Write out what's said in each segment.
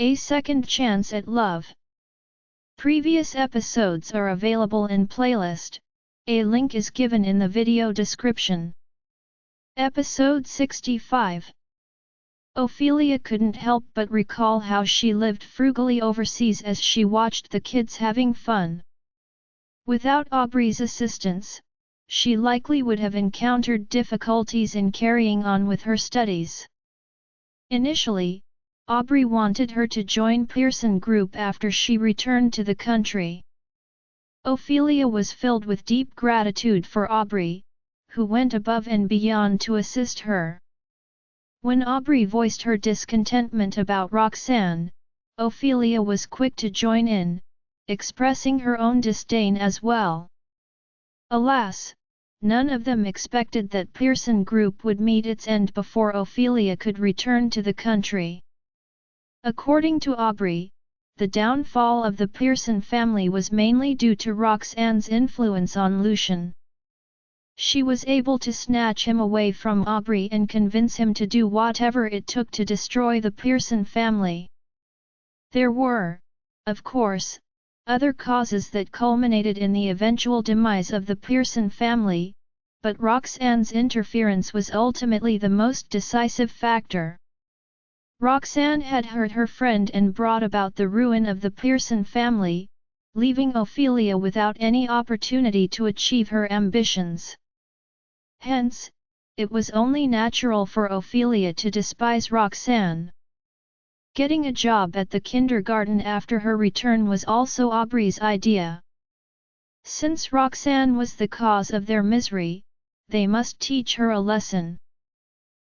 A Second Chance at Love. Previous episodes are available in playlist. A link is given in the video description. Episode 65. Ophelia couldn't help but recall how she lived frugally overseas as she watched the kids having fun. Without Aubrey's assistance, she likely would have encountered difficulties in carrying on with her studies. Initially, Aubrey wanted her to join Pearson Group after she returned to the country. Ophelia was filled with deep gratitude for Aubrey, who went above and beyond to assist her. When Aubrey voiced her discontentment about Roxanne, Ophelia was quick to join in, expressing her own disdain as well. Alas, none of them expected that Pearson Group would meet its end before Ophelia could return to the country. According to Aubrey, the downfall of the Pearson family was mainly due to Roxanne's influence on Lucian. She was able to snatch him away from Aubrey and convince him to do whatever it took to destroy the Pearson family. There were, of course, other causes that culminated in the eventual demise of the Pearson family, but Roxanne's interference was ultimately the most decisive factor. Roxanne had hurt her friend and brought about the ruin of the Pearson family, leaving Ophelia without any opportunity to achieve her ambitions. Hence, it was only natural for Ophelia to despise Roxanne. Getting a job at the kindergarten after her return was also Aubrey's idea. Since Roxanne was the cause of their misery, they must teach her a lesson.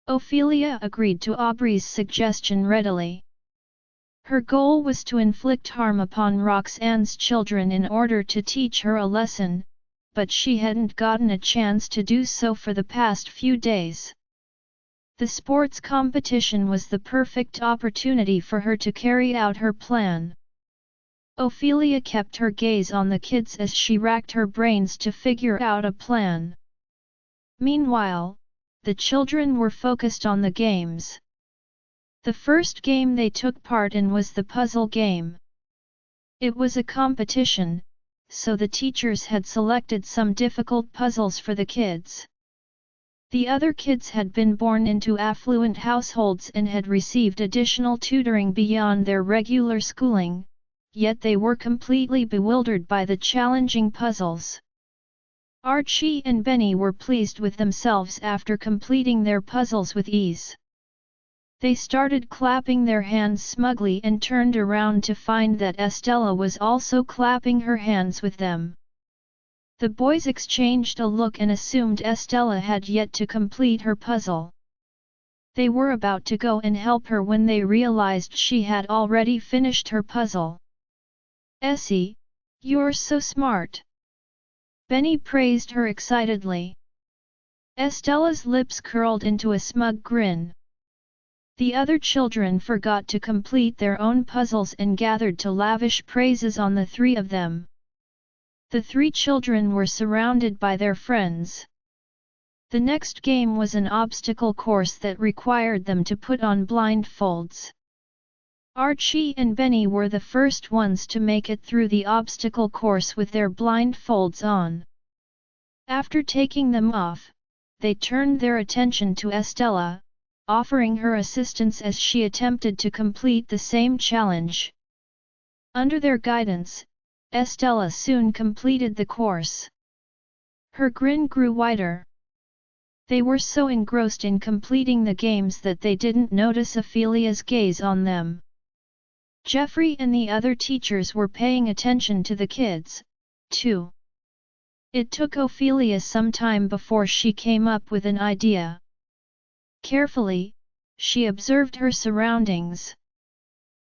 Ophelia agreed to Aubrey's suggestion readily. Her goal was to inflict harm upon Roxanne's children in order to teach her a lesson, but she hadn't gotten a chance to do so for the past few days. The sports competition was the perfect opportunity for her to carry out her plan. Ophelia kept her gaze on the kids as she racked her brains to figure out a plan. Meanwhile, the children were focused on the games. The first game they took part in was the puzzle game. It was a competition, so the teachers had selected some difficult puzzles for the kids. The other kids had been born into affluent households and had received additional tutoring beyond their regular schooling, yet they were completely bewildered by the challenging puzzles. Archie and Benny were pleased with themselves after completing their puzzles with ease. They started clapping their hands smugly and turned around to find that Estella was also clapping her hands with them. The boys exchanged a look and assumed Estella had yet to complete her puzzle. They were about to go and help her when they realized she had already finished her puzzle. "Essie, you're so smart!" Benny praised her excitedly. Estella's lips curled into a smug grin. The other children forgot to complete their own puzzles and gathered to lavish praises on the three of them. The three children were surrounded by their friends. The next game was an obstacle course that required them to put on blindfolds. Archie and Benny were the first ones to make it through the obstacle course with their blindfolds on. After taking them off, they turned their attention to Estella, offering her assistance as she attempted to complete the same challenge. Under their guidance, Estella soon completed the course. Her grin grew wider. They were so engrossed in completing the games that they didn't notice Ophelia's gaze on them. Jeffrey and the other teachers were paying attention to the kids, too. It took Ophelia some time before she came up with an idea. Carefully, she observed her surroundings.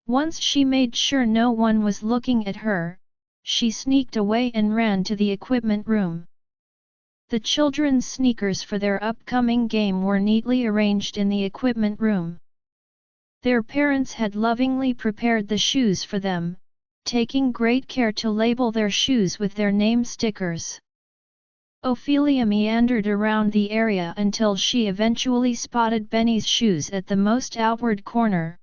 Once she made sure no one was looking at her, she sneaked away and ran to the equipment room. The children's sneakers for their upcoming game were neatly arranged in the equipment room. Their parents had lovingly prepared the shoes for them, taking great care to label their shoes with their name stickers. Ophelia meandered around the area until she eventually spotted Benny's shoes at the most outward corner.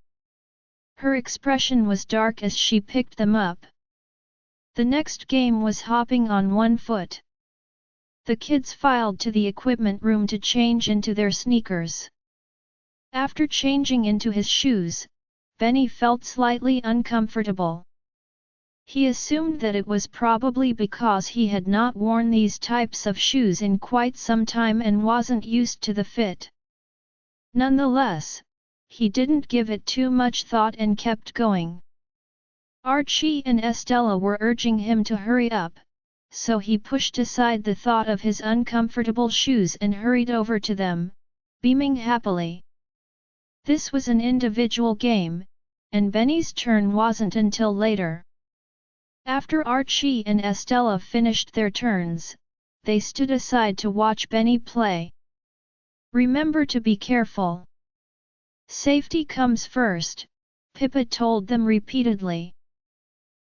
Her expression was dark as she picked them up. The next game was hopping on one foot. The kids filed to the equipment room to change into their sneakers. After changing into his shoes, Benny felt slightly uncomfortable. He assumed that it was probably because he had not worn these types of shoes in quite some time and wasn't used to the fit. Nonetheless, he didn't give it too much thought and kept going. Archie and Estella were urging him to hurry up, so he pushed aside the thought of his uncomfortable shoes and hurried over to them, beaming happily. This was an individual game, and Benny's turn wasn't until later. After Archie and Estella finished their turns, they stood aside to watch Benny play. "Remember to be careful. Safety comes first," Pippa told them repeatedly.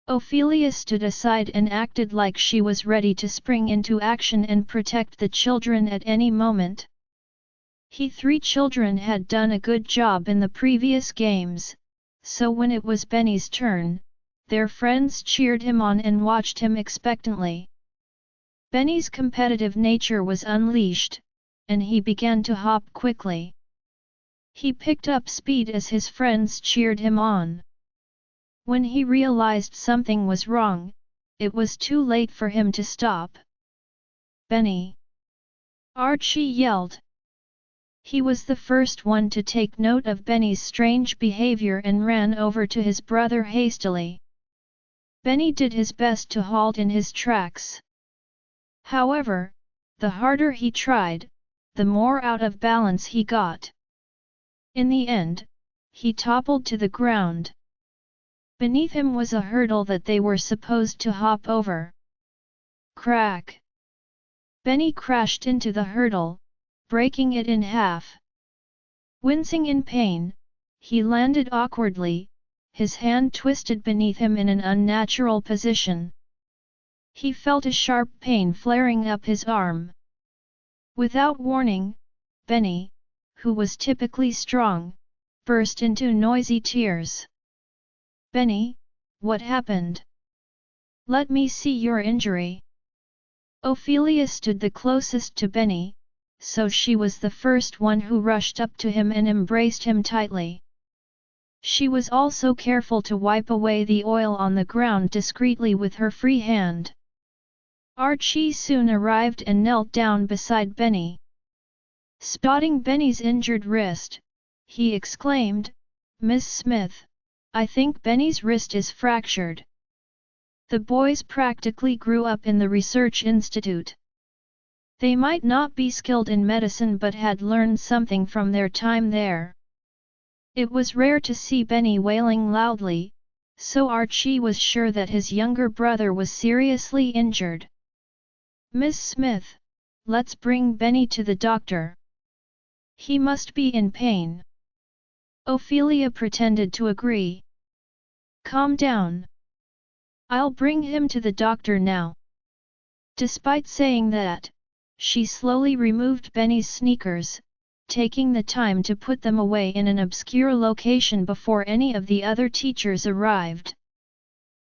Ophelia stood aside and acted like she was ready to spring into action and protect the children at any moment. Three children had done a good job in the previous games, so when it was Benny's turn, their friends cheered him on and watched him expectantly. Benny's competitive nature was unleashed, and he began to hop quickly. He picked up speed as his friends cheered him on. When he realized something was wrong, it was too late for him to stop. "Benny!" Archie yelled. He was the first one to take note of Benny's strange behavior and ran over to his brother hastily. Benny did his best to halt in his tracks. However, the harder he tried, the more out of balance he got. In the end, he toppled to the ground. Beneath him was a hurdle that they were supposed to hop over. Crack! Benny crashed into the hurdle, breaking it in half. Wincing in pain, he landed awkwardly, his hand twisted beneath him in an unnatural position. He felt a sharp pain flaring up his arm. Without warning, Benny, who was typically strong, burst into noisy tears. "Benny, what happened? Let me see your injury." Ophelia stood the closest to Benny, so she was the first one who rushed up to him and embraced him tightly. She was also careful to wipe away the oil on the ground discreetly with her free hand. Archie soon arrived and knelt down beside Benny. Spotting Benny's injured wrist, he exclaimed, "Miss Smith, I think Benny's wrist is fractured." The boys practically grew up in the research institute. They might not be skilled in medicine but had learned something from their time there. It was rare to see Benny wailing loudly, so Archie was sure that his younger brother was seriously injured. "Miss Smith, let's bring Benny to the doctor. He must be in pain." Ophelia pretended to agree. "Calm down. I'll bring him to the doctor now." Despite saying that, she slowly removed Benny's sneakers, taking the time to put them away in an obscure location before any of the other teachers arrived.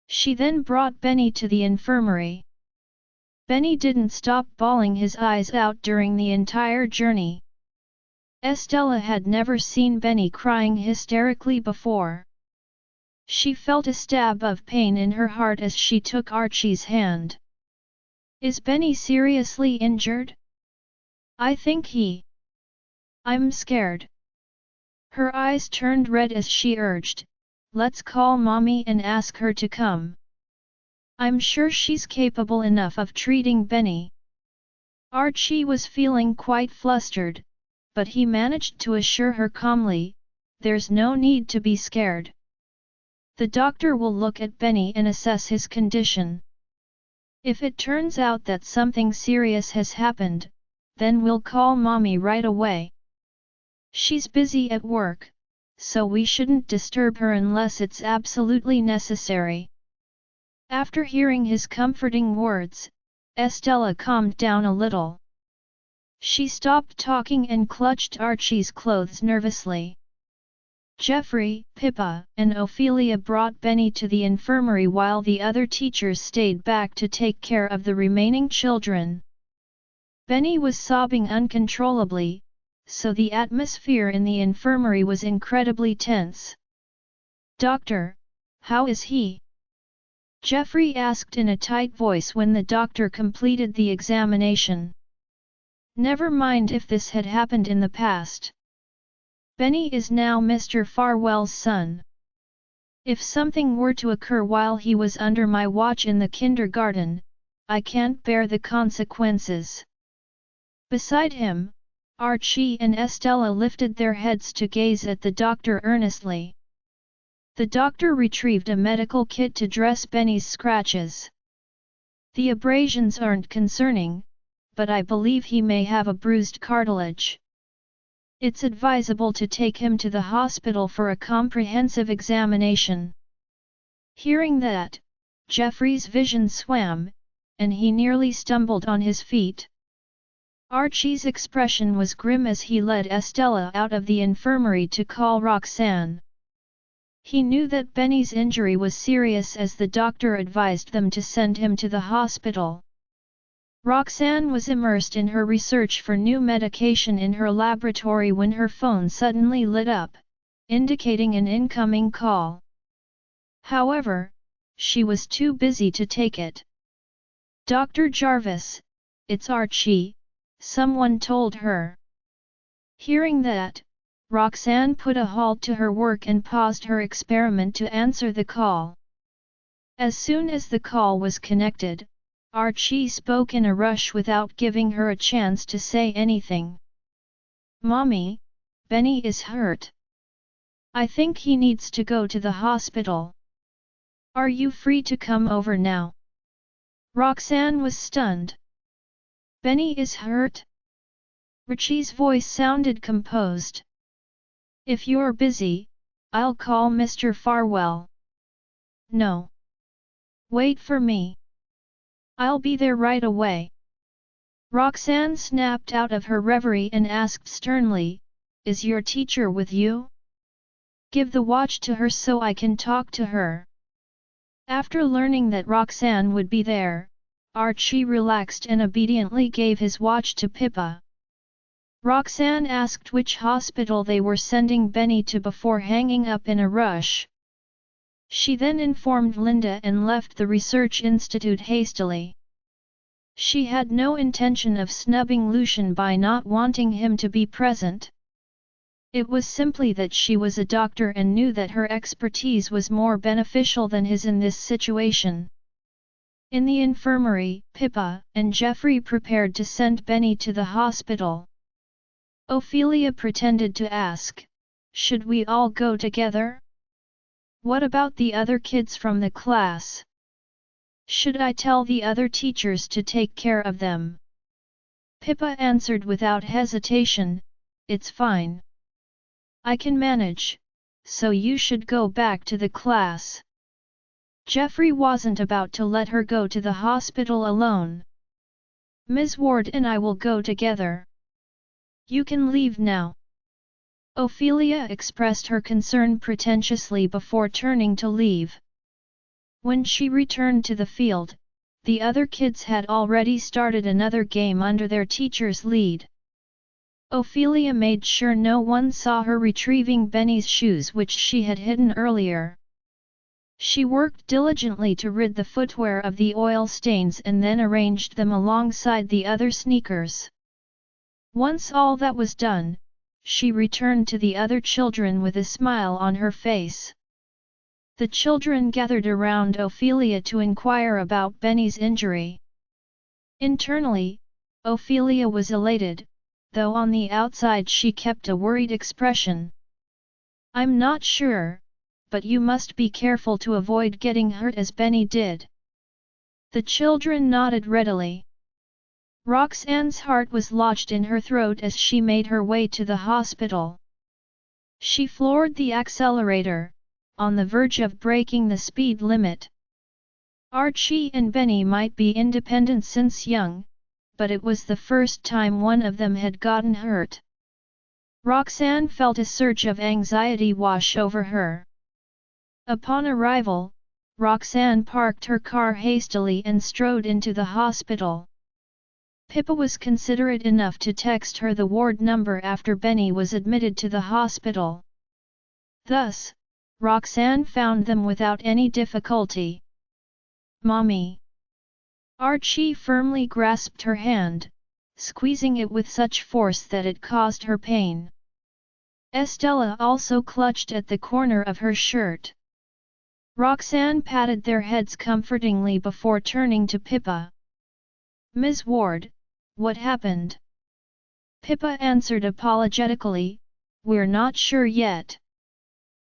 She then brought Benny to the infirmary. Benny didn't stop bawling his eyes out during the entire journey. Estella had never seen Benny crying hysterically before. She felt a stab of pain in her heart as she took Archie's hand. "Is Benny seriously injured? I think I'm scared." Her eyes turned red as she urged, "Let's call Mommy and ask her to come. I'm sure she's capable enough of treating Benny." Archie was feeling quite flustered, but he managed to assure her calmly, "There's no need to be scared. The doctor will look at Benny and assess his condition. If it turns out that something serious has happened, then we'll call Mommy right away. She's busy at work, so we shouldn't disturb her unless it's absolutely necessary." After hearing his comforting words, Estella calmed down a little. She stopped talking and clutched Archie's clothes nervously. Jeffrey, Pippa, and Ophelia brought Benny to the infirmary while the other teachers stayed back to take care of the remaining children. Benny was sobbing uncontrollably, so the atmosphere in the infirmary was incredibly tense. "Doctor, how is he?" Jeffrey asked in a tight voice when the doctor completed the examination. "Never mind if this had happened in the past. Benny is now Mr. Farwell's son. If something were to occur while he was under my watch in the kindergarten, I can't bear the consequences." Beside him, Archie and Estella lifted their heads to gaze at the doctor earnestly. The doctor retrieved a medical kit to dress Benny's scratches. "The abrasions aren't concerning, but I believe he may have a bruised cartilage. It's advisable to take him to the hospital for a comprehensive examination." Hearing that, Jeffrey's vision swam, and he nearly stumbled on his feet. Archie's expression was grim as he led Estella out of the infirmary to call Roxanne. He knew that Benny's injury was serious as the doctor advised them to send him to the hospital. Roxanne was immersed in her research for new medication in her laboratory when her phone suddenly lit up, indicating an incoming call. However, she was too busy to take it. "Dr. Jarvis, it's Archie," someone told her. Hearing that, Roxanne put a halt to her work and paused her experiment to answer the call. As soon as the call was connected, Archie spoke in a rush without giving her a chance to say anything. "Mommy, Benny is hurt. I think he needs to go to the hospital. Are you free to come over now?" Roxanne was stunned. "Benny is hurt?" Archie's voice sounded composed. "If you're busy, I'll call Mr. Farwell." "No. Wait for me. I'll be there right away." Roxanne snapped out of her reverie and asked sternly, "Is your teacher with you? Give the watch to her so I can talk to her." After learning that Roxanne would be there, Archie relaxed and obediently gave his watch to Pippa. Roxanne asked which hospital they were sending Benny to before hanging up in a rush. She then informed Linda and left the research institute hastily. She had no intention of snubbing Lucian by not wanting him to be present. It was simply that she was a doctor and knew that her expertise was more beneficial than his in this situation. In the infirmary, Pippa and Jeffrey prepared to send Benny to the hospital. Ophelia pretended to ask, "Should we all go together? What about the other kids from the class? Should I tell the other teachers to take care of them?" Pippa answered without hesitation, "It's fine. I can manage, so you should go back to the class." Jeffrey wasn't about to let her go to the hospital alone. "Ms. Ward and I will go together. You can leave now." Ophelia expressed her concern pretentiously before turning to leave. When she returned to the field, the other kids had already started another game under their teacher's lead. Ophelia made sure no one saw her retrieving Benny's shoes which she had hidden earlier. She worked diligently to rid the footwear of the oil stains and then arranged them alongside the other sneakers. Once all that was done, she returned to the other children with a smile on her face. The children gathered around Ophelia to inquire about Benny's injury. Internally, Ophelia was elated, though on the outside she kept a worried expression. "I'm not sure, but you must be careful to avoid getting hurt as Benny did." The children nodded readily. Roxanne's heart was lodged in her throat as she made her way to the hospital. She floored the accelerator, on the verge of breaking the speed limit. Archie and Benny might be independent since young, but it was the first time one of them had gotten hurt. Roxanne felt a surge of anxiety wash over her. Upon arrival, Roxanne parked her car hastily and strode into the hospital. Pippa was considerate enough to text her the ward number after Benny was admitted to the hospital. Thus, Roxanne found them without any difficulty. "Mommy!" Archie firmly grasped her hand, squeezing it with such force that it caused her pain. Estella also clutched at the corner of her shirt. Roxanne patted their heads comfortingly before turning to Pippa. "Ms. Ward, what happened?" Pippa answered apologetically, "We're not sure yet.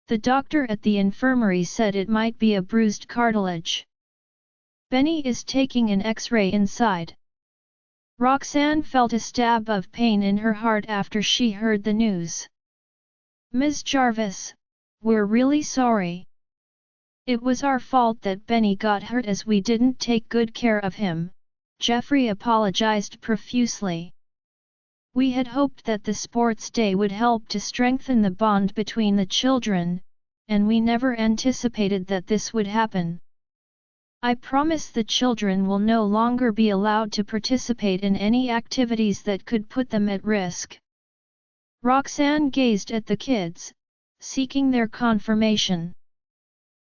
The doctor at the infirmary said it might be a bruised cartilage. Benny is taking an X-ray inside." Roxanne felt a stab of pain in her heart after she heard the news. "Ms. Jarvis, we're really sorry. It was our fault that Benny got hurt as we didn't take good care of him," Jeffrey apologized profusely. "We had hoped that the sports day would help to strengthen the bond between the children, and we never anticipated that this would happen. I promise the children will no longer be allowed to participate in any activities that could put them at risk." Roxanne gazed at the kids, seeking their confirmation.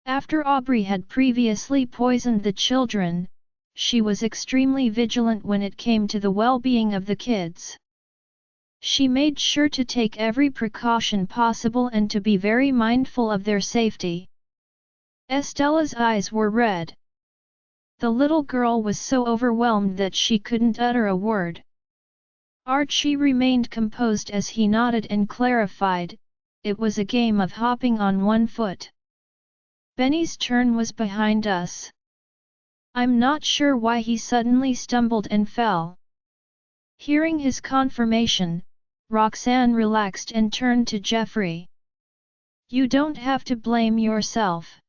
After Aubrey had previously poisoned the children, she was extremely vigilant when it came to the well-being of the kids. She made sure to take every precaution possible and to be very mindful of their safety. Estella's eyes were red. The little girl was so overwhelmed that she couldn't utter a word. Archie remained composed as he nodded and clarified, "It was a game of hopping on one foot. Benny's turn was behind us. I'm not sure why he suddenly stumbled and fell." Hearing his confirmation, Roxanne relaxed and turned to Jeffrey. "You don't have to blame yourself.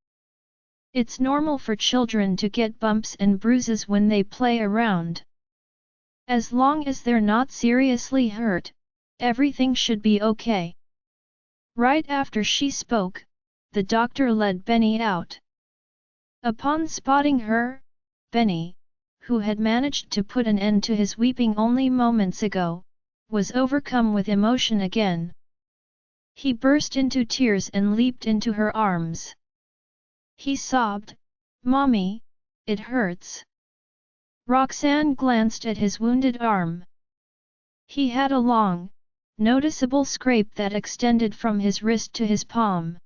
It's normal for children to get bumps and bruises when they play around. As long as they're not seriously hurt, everything should be okay." Right after she spoke, the doctor led Benny out. Upon spotting her, Benny, who had managed to put an end to his weeping only moments ago, was overcome with emotion again. He burst into tears and leaped into her arms. He sobbed, "Mommy, it hurts." Roxanne glanced at his wounded arm. He had a long, noticeable scrape that extended from his wrist to his palm.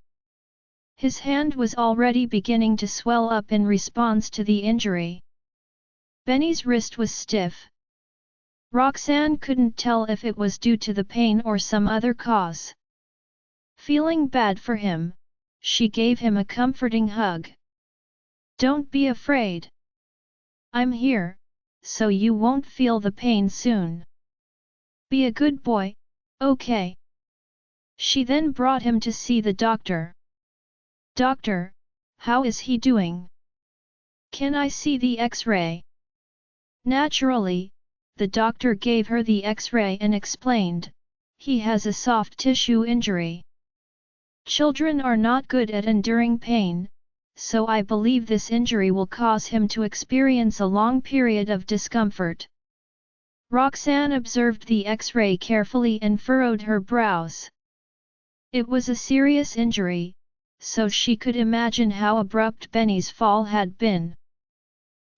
His hand was already beginning to swell up in response to the injury. Benny's wrist was stiff. Roxanne couldn't tell if it was due to the pain or some other cause. Feeling bad for him, she gave him a comforting hug. "Don't be afraid. I'm here, so you won't feel the pain soon. Be a good boy, okay?" She then brought him to see the doctor. "Doctor, how is he doing? Can I see the X-ray?" Naturally, the doctor gave her the X-ray and explained, "He has a soft tissue injury. Children are not good at enduring pain, so I believe this injury will cause him to experience a long period of discomfort." Roxanne observed the X-ray carefully and furrowed her brows. It was a serious injury, so she could imagine how abrupt Benny's fall had been.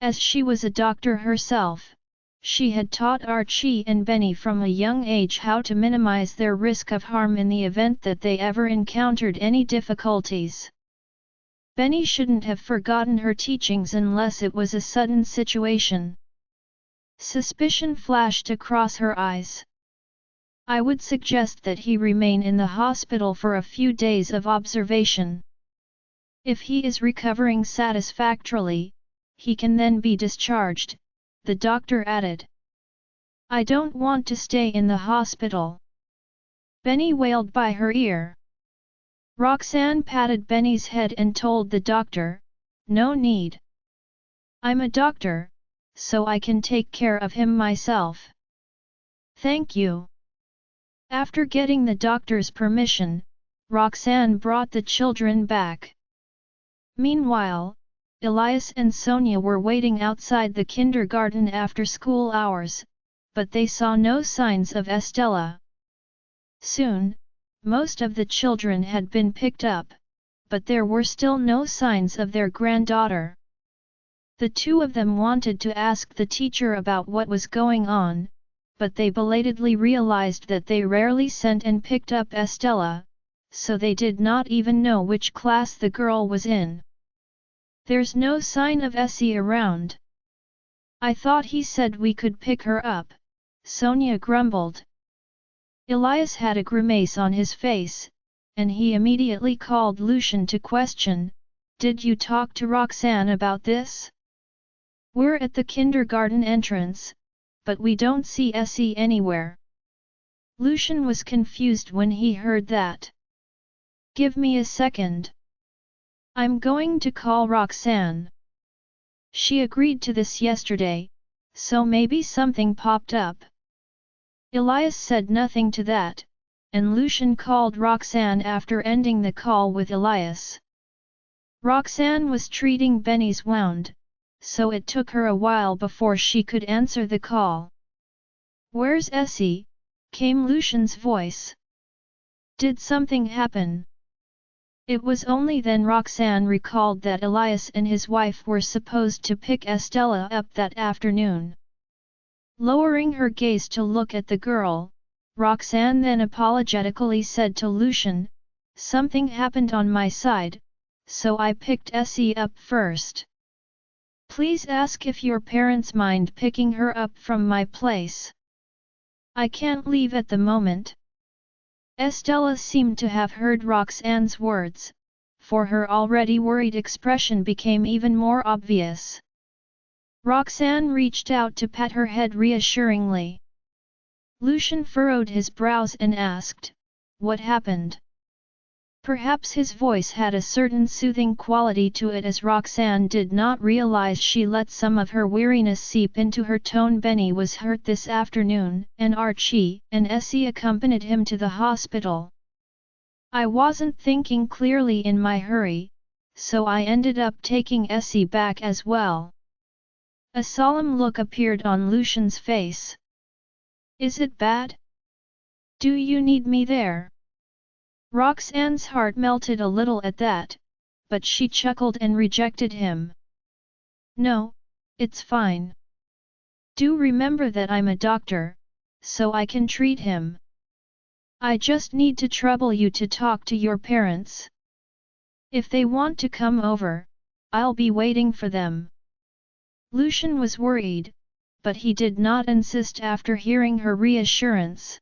As she was a doctor herself, she had taught Archie and Benny from a young age how to minimize their risk of harm in the event that they ever encountered any difficulties. Benny shouldn't have forgotten her teachings unless it was a sudden situation. Suspicion flashed across her eyes. "I would suggest that he remain in the hospital for a few days of observation. If he is recovering satisfactorily, he can then be discharged," the doctor added. "I don't want to stay in the hospital," Benny wailed by her ear. Roxanne patted Benny's head and told the doctor, "No need. I'm a doctor, so I can take care of him myself. Thank you." After getting the doctor's permission, Roxanne brought the children back. Meanwhile, Elias and Sonia were waiting outside the kindergarten after school hours, but they saw no signs of Estella. Soon, most of the children had been picked up, but there were still no signs of their granddaughter. The two of them wanted to ask the teacher about what was going on, but they belatedly realized that they rarely sent and picked up Estella, so they did not even know which class the girl was in. There's no sign of Essie around. I thought he said we could pick her up, Sonia grumbled. Elias had a grimace on his face, and he immediately called Lucian to question, "Did you talk to Roxanne about this? We're at the kindergarten entrance, but we don't see Essie anywhere." Lucian was confused when he heard that. "Give me a second. I'm going to call Roxanne. She agreed to this yesterday, so maybe something popped up." Elias said nothing to that, and Lucian called Roxanne after ending the call with Elias. Roxanne was treating Benny's wound, so it took her a while before she could answer the call. "Where's Essie?" came Lucian's voice. "Did something happen?" It was only then Roxanne recalled that Elias and his wife were supposed to pick Estella up that afternoon. Lowering her gaze to look at the girl, Roxanne then apologetically said to Lucian, "Something happened on my side, so I picked Essie up first. Please ask if your parents mind picking her up from my place. I can't leave at the moment." Estella seemed to have heard Roxanne's words, for her already worried expression became even more obvious. Roxanne reached out to pat her head reassuringly. Lucian furrowed his brows and asked, "What happened?" Perhaps his voice had a certain soothing quality to it as Roxanne did not realize she let some of her weariness seep into her tone. "Benny was hurt this afternoon, and Archie and Essie accompanied him to the hospital. I wasn't thinking clearly in my hurry, so I ended up taking Essie back as well." A solemn look appeared on Lucian's face. "Is it bad? Do you need me there?" Roxanne's heart melted a little at that, but she chuckled and rejected him. "No, it's fine. Do remember that I'm a doctor, so I can treat him. I just need to trouble you to talk to your parents. If they want to come over, I'll be waiting for them." Lucian was worried, but he did not insist after hearing her reassurance.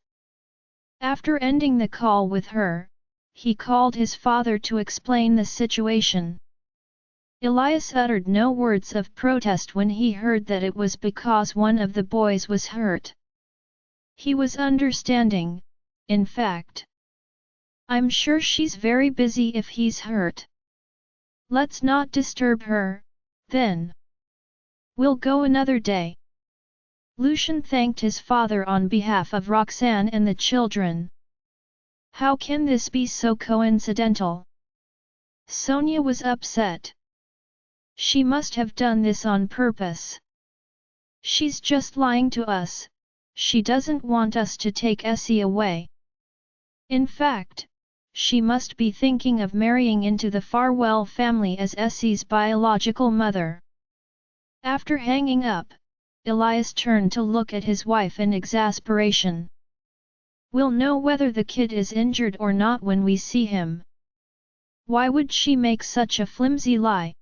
After ending the call with her, he called his father to explain the situation. Elias uttered no words of protest when he heard that it was because one of the boys was hurt. He was understanding, in fact. "I'm sure she's very busy if he's hurt. Let's not disturb her, then. We'll go another day." Lucian thanked his father on behalf of Roxanne and the children. How can this be so coincidental? Sonia was upset. She must have done this on purpose. She's just lying to us, she doesn't want us to take Essie away. In fact, she must be thinking of marrying into the Farwell family as Essie's biological mother. After hanging up, Elias turned to look at his wife in exasperation. "We'll know whether the kid is injured or not when we see him. Why would she make such a flimsy lie?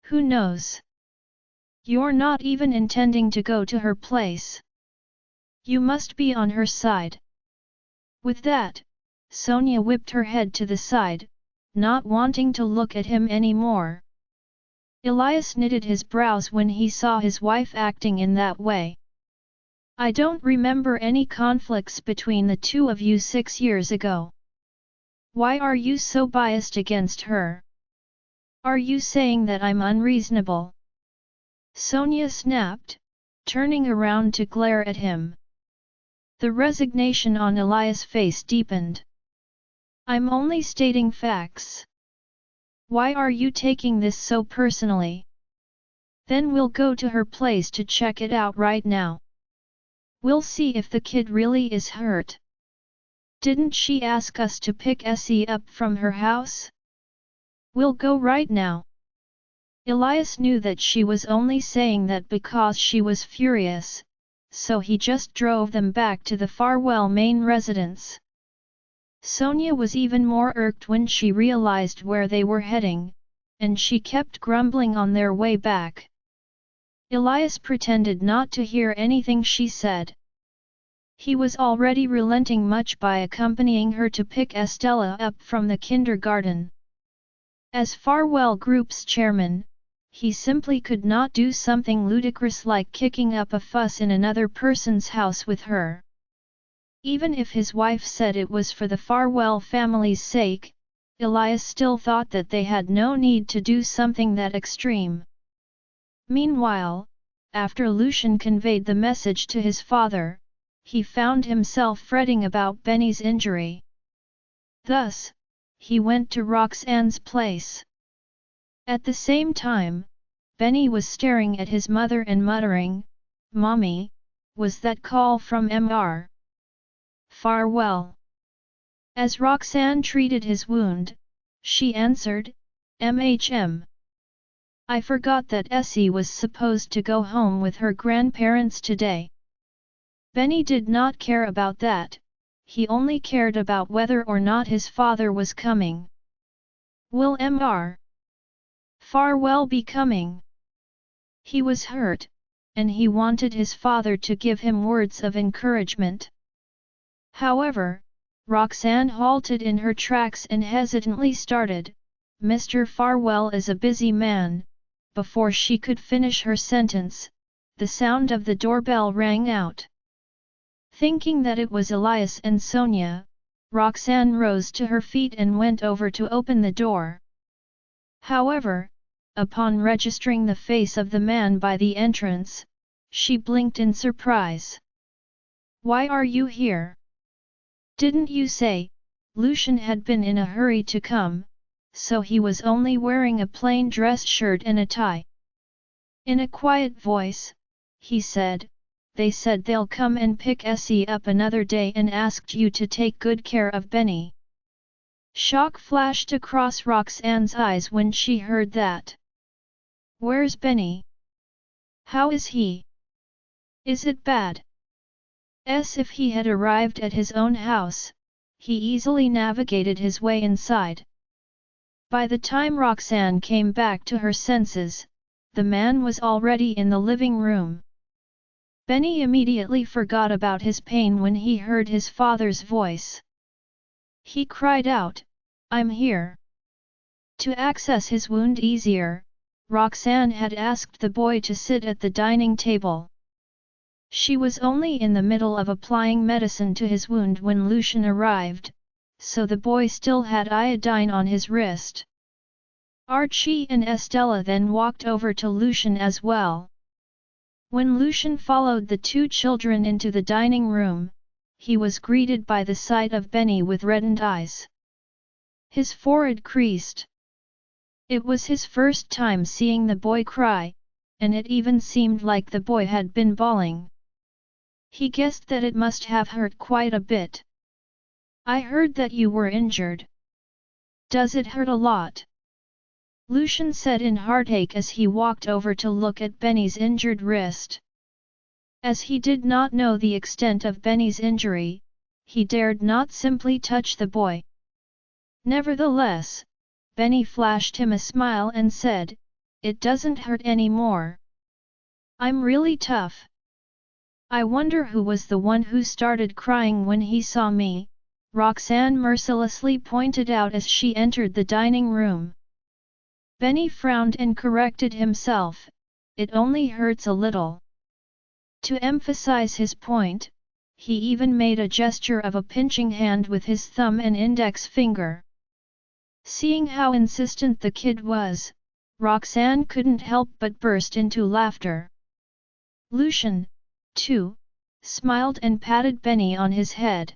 Who knows? You're not even intending to go to her place. You must be on her side." With that, Sonia whipped her head to the side, not wanting to look at him anymore. Elias knitted his brows when he saw his wife acting in that way. "I don't remember any conflicts between the two of you 6 years ago. Why are you so biased against her? Are you saying that I'm unreasonable?" Sonia snapped, turning around to glare at him. The resignation on Elias' face deepened. I'm only stating facts. Why are you taking this so personally? Then we'll go to her place to check it out right now. We'll see if the kid really is hurt. Didn't she ask us to pick Essie up from her house? We'll go right now. Elias knew that she was only saying that because she was furious, so he just drove them back to the Farwell main residence. Sonia was even more irked when she realized where they were heading, and she kept grumbling on their way back. Elias pretended not to hear anything she said. He was already relenting much by accompanying her to pick Estella up from the kindergarten. As Farwell Group's chairman, he simply could not do something ludicrous like kicking up a fuss in another person's house with her. Even if his wife said it was for the Farwell family's sake, Elias still thought that they had no need to do something that extreme. Meanwhile, after Lucian conveyed the message to his father, he found himself fretting about Benny's injury. Thus, he went to Roxanne's place. At the same time, Benny was staring at his mother and muttering, "Mommy, was that call from Mr. Farwell?" As Roxanne treated his wound, she answered, "MHM. I forgot that Essie was supposed to go home with her grandparents today." Benny did not care about that, he only cared about whether or not his father was coming. Will Mr. Farwell be coming? He was hurt, and he wanted his father to give him words of encouragement. However, Roxanne halted in her tracks and hesitantly started, "Mr. Farwell is a busy man." Before she could finish her sentence, the sound of the doorbell rang out. Thinking that it was Elias and Sonia, Roxanne rose to her feet and went over to open the door. However, upon registering the face of the man by the entrance, she blinked in surprise. "Why are you here? Didn't you say?" Lucian had been in a hurry to come, so he was only wearing a plain dress shirt and a tie. In a quiet voice, he said, "They said they'll come and pick Essie up another day and asked you to take good care of Benny." Shock flashed across Roxanne's eyes when she heard that. "Where's Benny? How is he? Is it bad?" If he had arrived at his own house, he easily navigated his way inside. By the time Roxanne came back to her senses, the man was already in the living room. Benny immediately forgot about his pain when he heard his father's voice. He cried out, "I'm here." To access his wound easier, Roxanne had asked the boy to sit at the dining table. She was only in the middle of applying medicine to his wound when Lucian arrived, so the boy still had iodine on his wrist. Archie and Estella then walked over to Lucian as well. When Lucian followed the two children into the dining room, he was greeted by the sight of Benny with reddened eyes. His forehead creased. It was his first time seeing the boy cry, and it even seemed like the boy had been bawling. He guessed that it must have hurt quite a bit. "I heard that you were injured. Does it hurt a lot?" Lucian said in heartache as he walked over to look at Benny's injured wrist. As he did not know the extent of Benny's injury, he dared not simply touch the boy. Nevertheless, Benny flashed him a smile and said, "It doesn't hurt anymore. I'm really tough. I wonder who was the one who started crying when he saw me," Roxanne mercilessly pointed out as she entered the dining room. Benny frowned and corrected himself, "It only hurts a little." To emphasize his point, he even made a gesture of a pinching hand with his thumb and index finger. Seeing how insistent the kid was, Roxanne couldn't help but burst into laughter. Lucian, too, smiled and patted Benny on his head.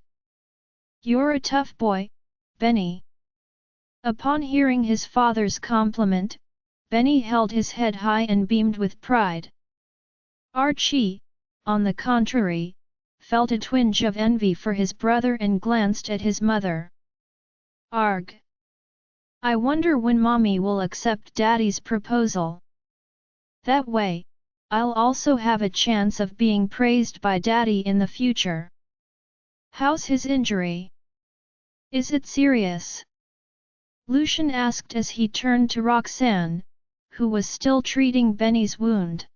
"You're a tough boy, Benny." Upon hearing his father's compliment, Benny held his head high and beamed with pride. Archie, on the contrary, felt a twinge of envy for his brother and glanced at his mother. "Arg! I wonder when Mommy will accept Daddy's proposal. That way, I'll also have a chance of being praised by Daddy in the future." "How's his injury? Is it serious?" Lucian asked as he turned to Roxanne, who was still treating Benny's wound.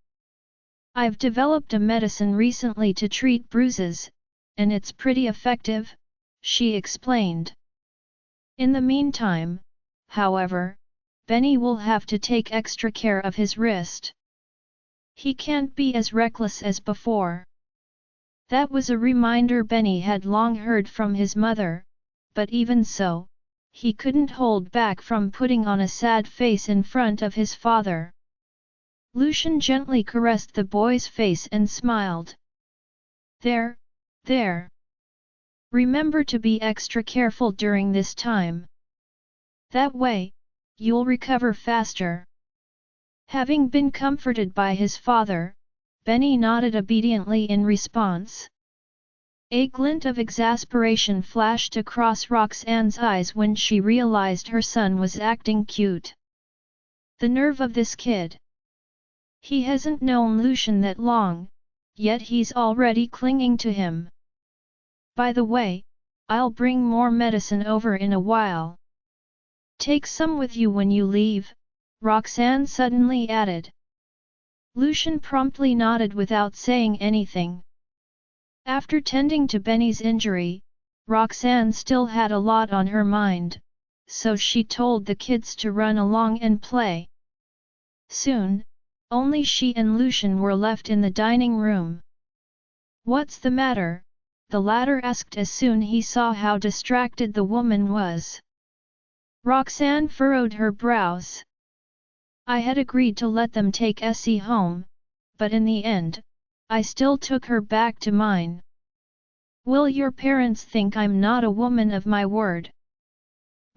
"I've developed a medicine recently to treat bruises, and it's pretty effective," she explained. "In the meantime, however, Benny will have to take extra care of his wrist. He can't be as reckless as before." That was a reminder Benny had long heard from his mother, but even so, he couldn't hold back from putting on a sad face in front of his father. Lucian gently caressed the boy's face and smiled. There. Remember to be extra careful during this time. That way, you'll recover faster." Having been comforted by his father, Benny nodded obediently in response. A glint of exasperation flashed across Roxanne's eyes when she realized her son was acting cute. The nerve of this kid! He hasn't known Lucian that long, yet he's already clinging to him. "By the way, I'll bring more medicine over in a while. Take some with you when you leave," Roxanne suddenly added. Lucian promptly nodded without saying anything. After tending to Benny's injury, Roxanne still had a lot on her mind, so she told the kids to run along and play. Soon, only she and Lucian were left in the dining room. "What's the matter?" the latter asked as soon he saw how distracted the woman was. Roxanne furrowed her brows. "I had agreed to let them take Essie home, but in the end, I still took her back to mine. Will your parents think I'm not a woman of my word?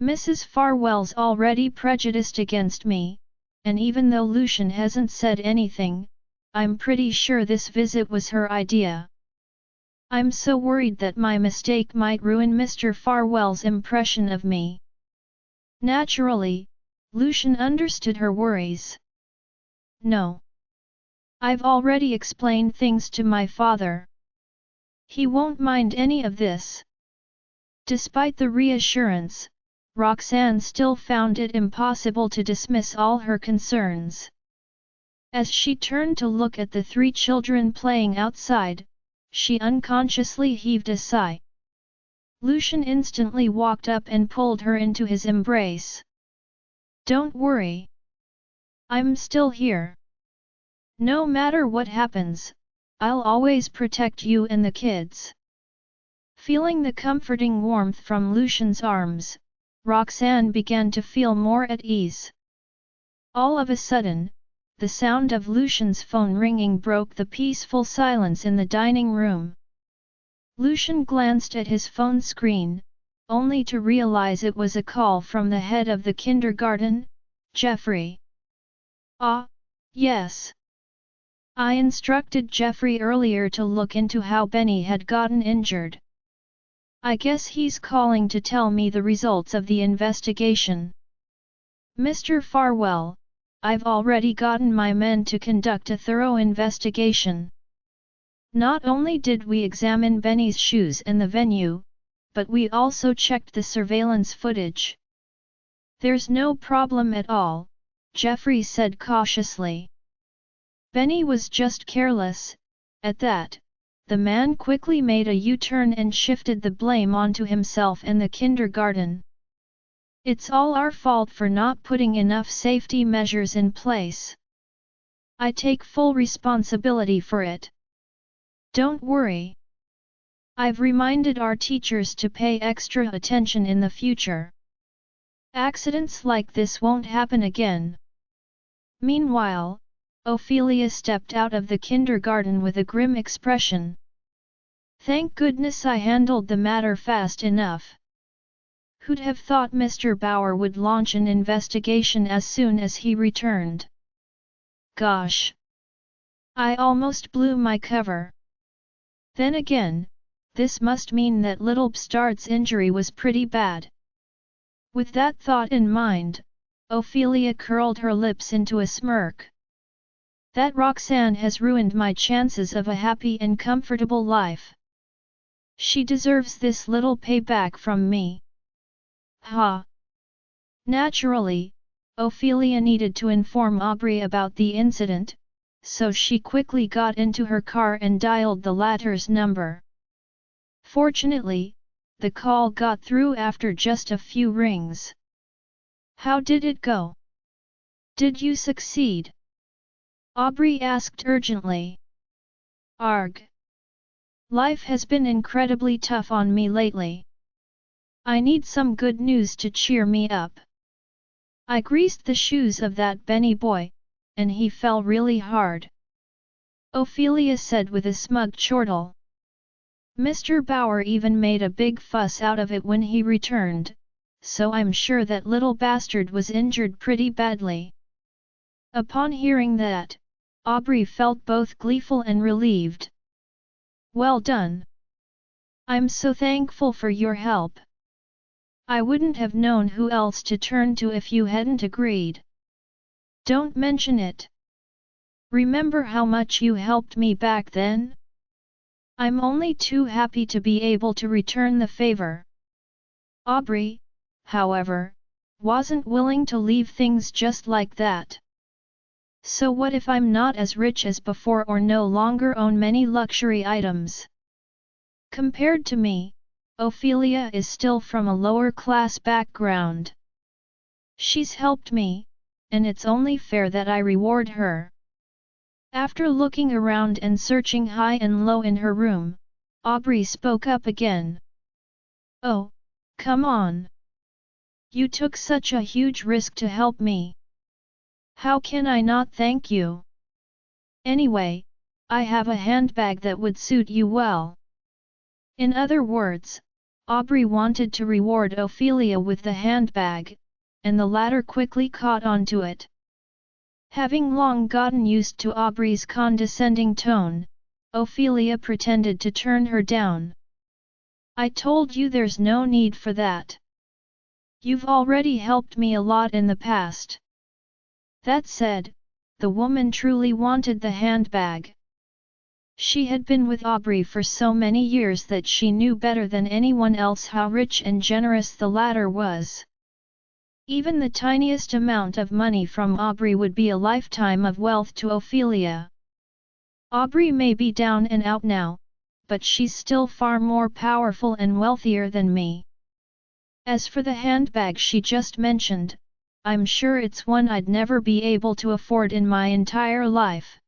Mrs. Farwell's already prejudiced against me, and even though Lucian hasn't said anything, I'm pretty sure this visit was her idea. I'm so worried that my mistake might ruin Mr. Farwell's impression of me." Naturally, Lucian understood her worries. "No. I've already explained things to my father. He won't mind any of this." Despite the reassurance, Roxanne still found it impossible to dismiss all her concerns. As she turned to look at the three children playing outside, she unconsciously heaved a sigh. Lucian instantly walked up and pulled her into his embrace. "Don't worry. I'm still here. No matter what happens, I'll always protect you and the kids." Feeling the comforting warmth from Lucian's arms, Roxanne began to feel more at ease. All of a sudden, the sound of Lucian's phone ringing broke the peaceful silence in the dining room. Lucian glanced at his phone screen, only to realize it was a call from the head of the kindergarten, Jeffrey. "Ah, yes. I instructed Jeffrey earlier to look into how Benny had gotten injured. I guess he's calling to tell me the results of the investigation. Mr. Farwell, I've already gotten my men to conduct a thorough investigation. Not only did we examine Benny's shoes and the venue, but we also checked the surveillance footage. There's no problem at all," Jeffrey said cautiously. Benny was just careless. At that, the man quickly made a U-turn and shifted the blame onto himself and the kindergarten. "It's all our fault for not putting enough safety measures in place. I take full responsibility for it. Don't worry. I've reminded our teachers to pay extra attention in the future. Accidents like this won't happen again." Meanwhile, Ophelia stepped out of the kindergarten with a grim expression. Thank goodness I handled the matter fast enough. Who'd have thought Mr. Bauer would launch an investigation as soon as he returned? Gosh! I almost blew my cover. Then again, this must mean that little Bastard's injury was pretty bad. With that thought in mind, Ophelia curled her lips into a smirk. That Roxanne has ruined my chances of a happy and comfortable life. She deserves this little payback from me. Ha! Naturally, Ophelia needed to inform Aubrey about the incident, so she quickly got into her car and dialed the latter's number. Fortunately, the call got through after just a few rings. How did it go? Did you succeed? Aubrey asked urgently. Arg! Life has been incredibly tough on me lately. I need some good news to cheer me up. I greased the shoes of that Benny boy, and he fell really hard. Ophelia said with a smug chortle. Mr. Bauer even made a big fuss out of it when he returned, so I'm sure that little bastard was injured pretty badly. Upon hearing that, Aubrey felt both gleeful and relieved. Well done. I'm so thankful for your help. I wouldn't have known who else to turn to if you hadn't agreed. Don't mention it. Remember how much you helped me back then? I'm only too happy to be able to return the favor. Aubrey, however, wasn't willing to leave things just like that. So what if I'm not as rich as before or no longer own many luxury items? Compared to me, Ophelia is still from a lower class background. She's helped me, and it's only fair that I reward her. After looking around and searching high and low in her room, Aubrey spoke up again. Oh, come on. You took such a huge risk to help me. How can I not thank you? Anyway, I have a handbag that would suit you well. In other words, Aubrey wanted to reward Ophelia with the handbag, and the latter quickly caught on to it. Having long gotten used to Aubrey's condescending tone, Ophelia pretended to turn her down. I told you there's no need for that. You've already helped me a lot in the past. That said, the woman truly wanted the handbag. She had been with Aubrey for so many years that she knew better than anyone else how rich and generous the latter was. Even the tiniest amount of money from Aubrey would be a lifetime of wealth to Ophelia. Aubrey may be down and out now, but she's still far more powerful and wealthier than me. As for the handbag she just mentioned, I'm sure it's one I'd never be able to afford in my entire life.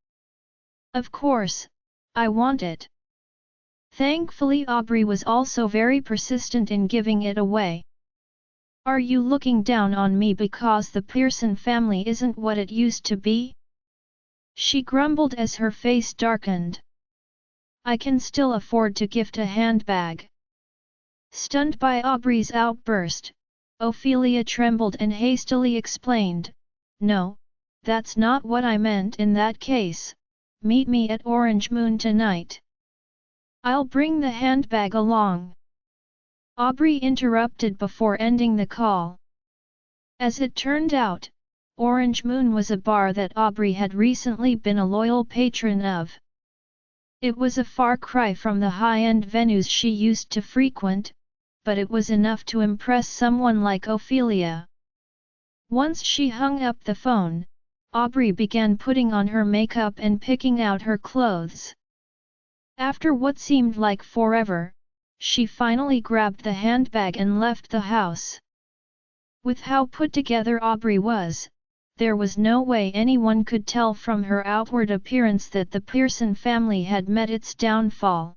Of course, I want it. Thankfully Aubrey was also very persistent in giving it away. Are you looking down on me because the Pearson family isn't what it used to be? She grumbled as her face darkened. I can still afford to gift a handbag. Stunned by Aubrey's outburst, Ophelia trembled and hastily explained, No, that's not what I meant in that case, meet me at Orange Moon tonight. I'll bring the handbag along. Aubrey interrupted before ending the call. As it turned out, Orange Moon was a bar that Aubrey had recently been a loyal patron of. It was a far cry from the high-end venues she used to frequent, but it was enough to impress someone like Ophelia. Once she hung up the phone, Aubrey began putting on her makeup and picking out her clothes. After what seemed like forever, she finally grabbed the handbag and left the house. With how put together Aubrey was, there was no way anyone could tell from her outward appearance that the Pearson family had met its downfall.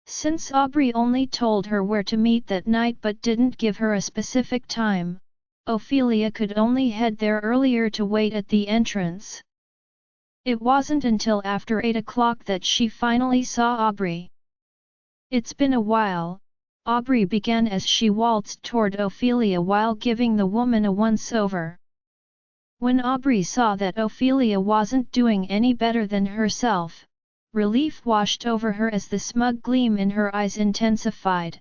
Since Aubrey only told her where to meet that night but didn't give her a specific time, Ophelia could only head there earlier to wait at the entrance. It wasn't until after 8 o'clock that she finally saw Aubrey. It's been a while, Aubrey began as she waltzed toward Ophelia while giving the woman a once-over. When Aubrey saw that Ophelia wasn't doing any better than herself, relief washed over her as the smug gleam in her eyes intensified.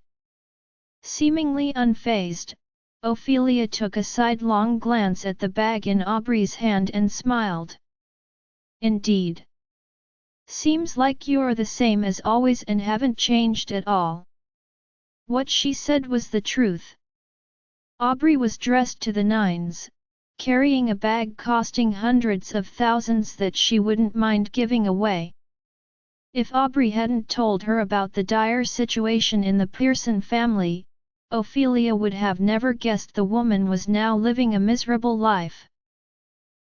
Seemingly unfazed, Ophelia took a sidelong glance at the bag in Aubrey's hand and smiled. Indeed. Seems like you're the same as always and haven't changed at all. What she said was the truth. Aubrey was dressed to the nines, carrying a bag costing hundreds of thousands that she wouldn't mind giving away. If Aubrey hadn't told her about the dire situation in the Pearson family, Ophelia would have never guessed the woman was now living a miserable life.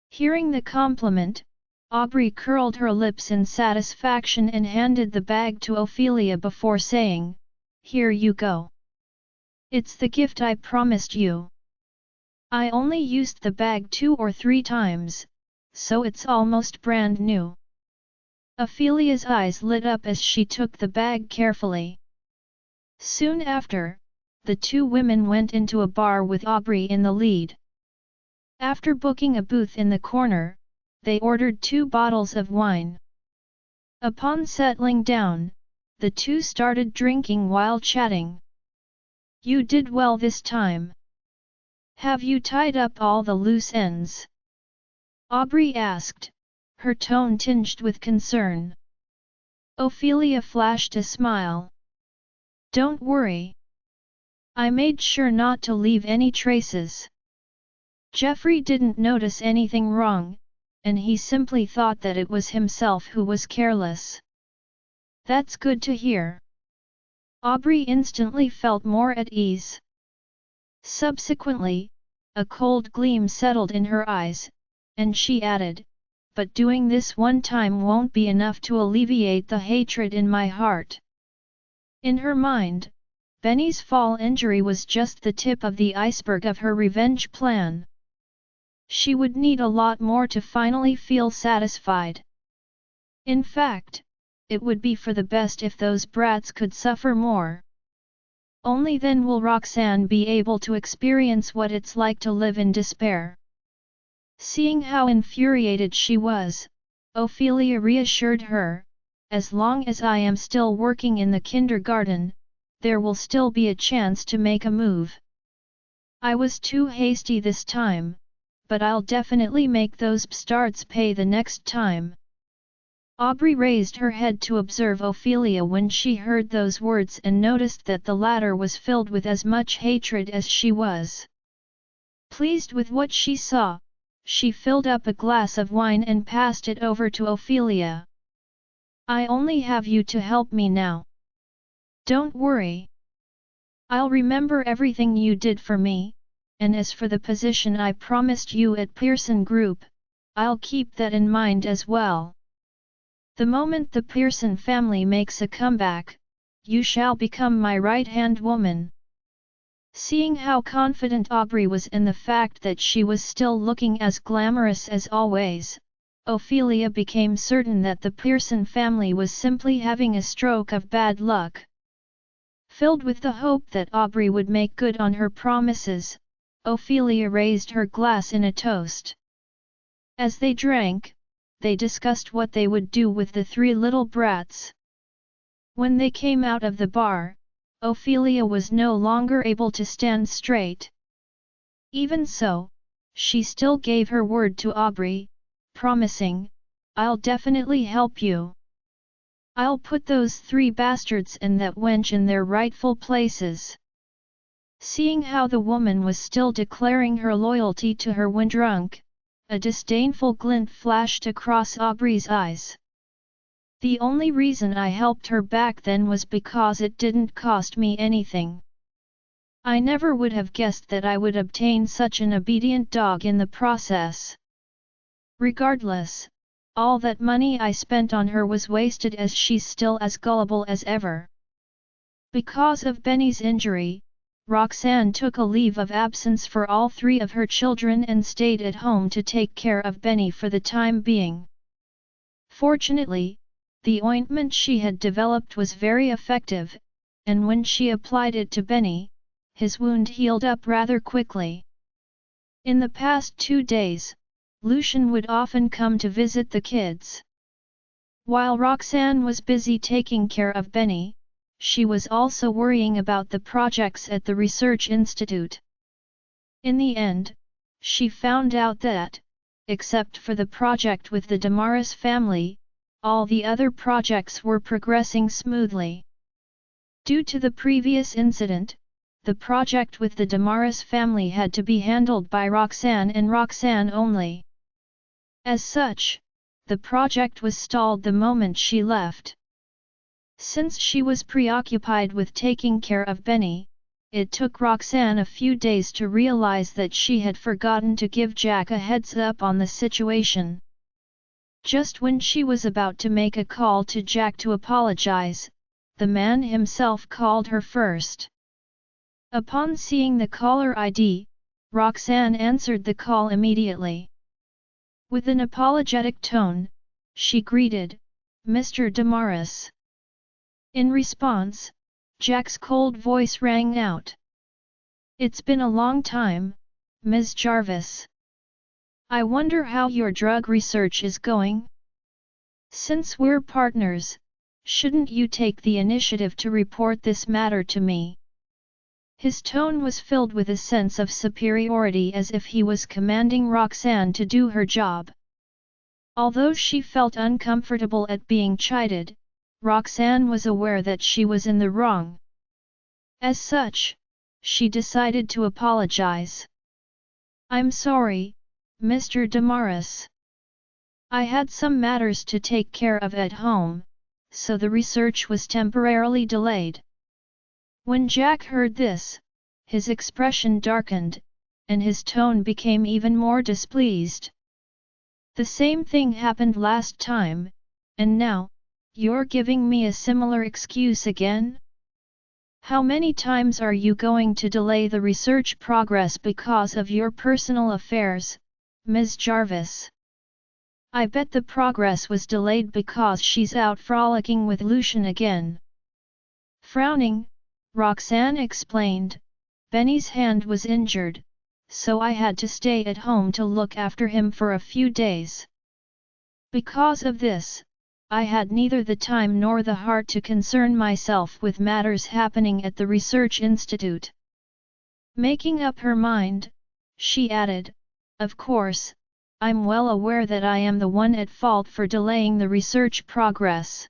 Hearing the compliment, Aubrey curled her lips in satisfaction and handed the bag to Ophelia before saying, "Here you go. It's the gift I promised you. I only used the bag 2 or 3 times, so it's almost brand new." Ophelia's eyes lit up as she took the bag carefully. Soon after, the two women went into a bar with Aubrey in the lead. After booking a booth in the corner, they ordered 2 bottles of wine. Upon settling down, the two started drinking while chatting. "You did well this time. Have you tied up all the loose ends?" Aubrey asked, her tone tinged with concern. Ophelia flashed a smile. "Don't worry. I made sure not to leave any traces. Jeffrey didn't notice anything wrong, and he simply thought that it was himself who was careless." "That's good to hear." Aubrey instantly felt more at ease. Subsequently, a cold gleam settled in her eyes, and she added, "But doing this one time won't be enough to alleviate the hatred in my heart." In her mind, Benny's fall injury was just the tip of the iceberg of her revenge plan. She would need a lot more to finally feel satisfied. In fact, it would be for the best if those brats could suffer more. Only then will Roxanne be able to experience what it's like to live in despair. Seeing how infuriated she was, Ophelia reassured her, "As long as I am still working in the kindergarten, there will still be a chance to make a move. I was too hasty this time, but I'll definitely make those bastards pay the next time." Aubrey raised her head to observe Ophelia when she heard those words and noticed that the latter was filled with as much hatred as she was. Pleased with what she saw, she filled up a glass of wine and passed it over to Ophelia. "I only have you to help me now. Don't worry. I'll remember everything you did for me, and as for the position I promised you at Pearson Group, I'll keep that in mind as well. The moment the Pearson family makes a comeback, you shall become my right-hand woman." Seeing how confident Aubrey was and the fact that she was still looking as glamorous as always, Ophelia became certain that the Pearson family was simply having a stroke of bad luck. Filled with the hope that Aubrey would make good on her promises, Ophelia raised her glass in a toast. As they drank, they discussed what they would do with the 3 little brats. When they came out of the bar, Ophelia was no longer able to stand straight. Even so, she still gave her word to Aubrey, promising, "I'll definitely help you. I'll put those 3 bastards and that wench in their rightful places." Seeing how the woman was still declaring her loyalty to her when drunk, a disdainful glint flashed across Aubrey's eyes. "The only reason I helped her back then was because it didn't cost me anything. I never would have guessed that I would obtain such an obedient dog in the process. Regardless, all that money I spent on her was wasted as she's still as gullible as ever." Because of Benny's injury, Roxanne took a leave of absence for all 3 of her children and stayed at home to take care of Benny for the time being. Fortunately, the ointment she had developed was very effective, and when she applied it to Benny, his wound healed up rather quickly. In the past 2 days, Lucian would often come to visit the kids. While Roxanne was busy taking care of Benny, she was also worrying about the projects at the research institute. In the end, she found out that, except for the project with the Damaris family, all the other projects were progressing smoothly. Due to the previous incident, the project with the Damaris family had to be handled by Roxanne and Roxanne only. As such, the project was stalled the moment she left. Since she was preoccupied with taking care of Benny, it took Roxanne a few days to realize that she had forgotten to give Jack a heads up on the situation. Just when she was about to make a call to Jack to apologize, the man himself called her first. Upon seeing the caller ID, Roxanne answered the call immediately. With an apologetic tone, she greeted, "Mr. Damaris." In response, Jack's cold voice rang out. "It's been a long time, Ms. Jarvis. I wonder how your drug research is going? Since we're partners, shouldn't you take the initiative to report this matter to me?" His tone was filled with a sense of superiority as if he was commanding Roxanne to do her job. Although she felt uncomfortable at being chided, Roxanne was aware that she was in the wrong. As such, she decided to apologize. "I'm sorry, Mr. Damaris. I had some matters to take care of at home, so the research was temporarily delayed." When Jack heard this, his expression darkened, and his tone became even more displeased. "The same thing happened last time, and now, you're giving me a similar excuse again? How many times are you going to delay the research progress because of your personal affairs, Ms. Jarvis? I bet the progress was delayed because she's out frolicking with Lucian again." Frowning, Roxanne explained, "Benny's hand was injured, so I had to stay at home to look after him for a few days. Because of this, I had neither the time nor the heart to concern myself with matters happening at the research institute." Making up her mind, she added, "Of course, I'm well aware that I am the one at fault for delaying the research progress.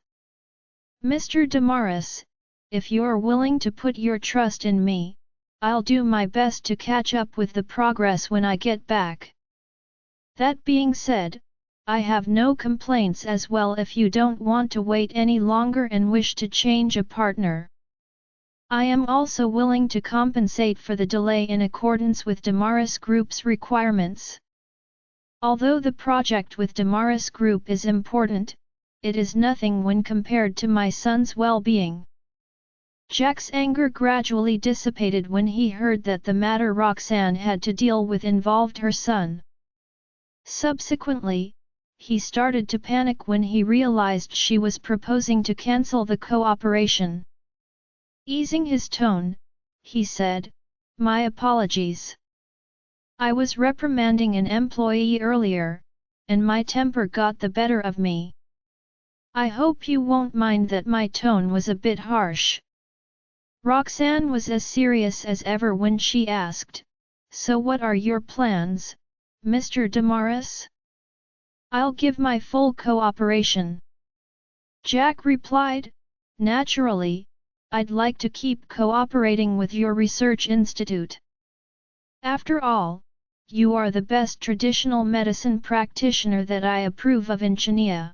Mr. Damaris, if you're willing to put your trust in me, I'll do my best to catch up with the progress when I get back. That being said, I have no complaints as well if you don't want to wait any longer and wish to change a partner. I am also willing to compensate for the delay in accordance with Damaris Group's requirements. Although the project with Damaris Group is important, it is nothing when compared to my son's well-being." Jack's anger gradually dissipated when he heard that the matter Roxanne had to deal with involved her son. Subsequently, he started to panic when he realized she was proposing to cancel the cooperation. Easing his tone, he said, "My apologies. I was reprimanding an employee earlier, and my temper got the better of me. I hope you won't mind that my tone was a bit harsh." Roxanne was as serious as ever when she asked, "So what are your plans, Mr. Damaris?" "I'll give my full cooperation," Jack replied. "Naturally, I'd like to keep cooperating with your research institute. After all, you are the best traditional medicine practitioner that I approve of in Chania."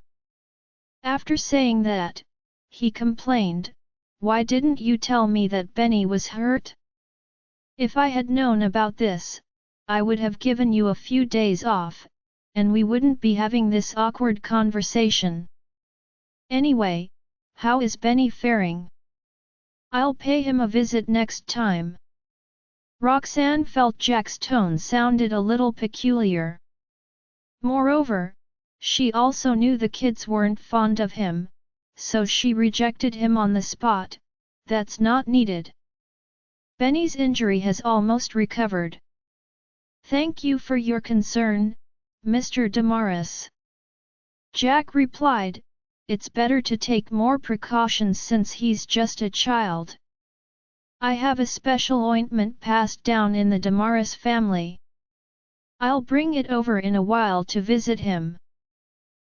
After saying that, he complained, "Why didn't you tell me that Benny was hurt? If I had known about this, I would have given you a few days off, and we wouldn't be having this awkward conversation. Anyway, how is Benny faring? I'll pay him a visit next time." Roxanne felt Jack's tone sounded a little peculiar. Moreover, she also knew the kids weren't fond of him, so she rejected him on the spot, that's not needed. Benny's injury has almost recovered. Thank you for your concern, Mr. Damaris. Jack replied, it's better to take more precautions since he's just a child. I have a special ointment passed down in the Damaris family. I'll bring it over in a while to visit him.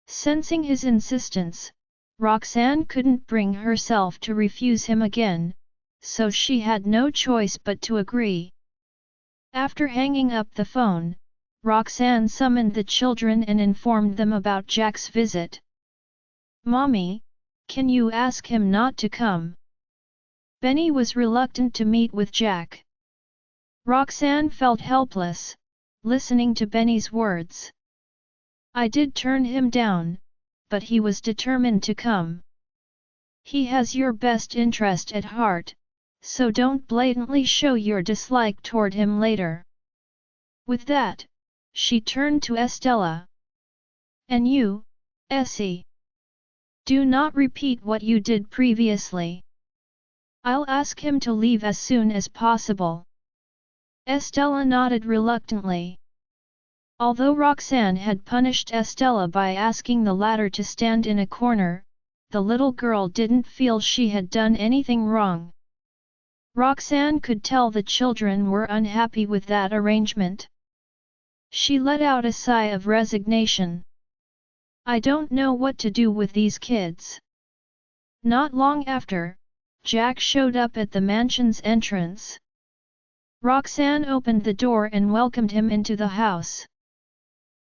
Sensing his insistence, Roxanne couldn't bring herself to refuse him again, so she had no choice but to agree. After hanging up the phone, Roxanne summoned the children and informed them about Jack's visit. Mommy, can you ask him not to come? Benny was reluctant to meet with Jack. Roxanne felt helpless, listening to Benny's words. I did turn him down, but he was determined to come. He has your best interest at heart, so don't blatantly show your dislike toward him later. With that, she turned to Estella. And you, Essie? Do not repeat what you did previously. I'll ask him to leave as soon as possible. Estella nodded reluctantly. Although Roxanne had punished Estella by asking the latter to stand in a corner, the little girl didn't feel she had done anything wrong. Roxanne could tell the children were unhappy with that arrangement. She let out a sigh of resignation. I don't know what to do with these kids. Not long after, Jack showed up at the mansion's entrance. Roxanne opened the door and welcomed him into the house.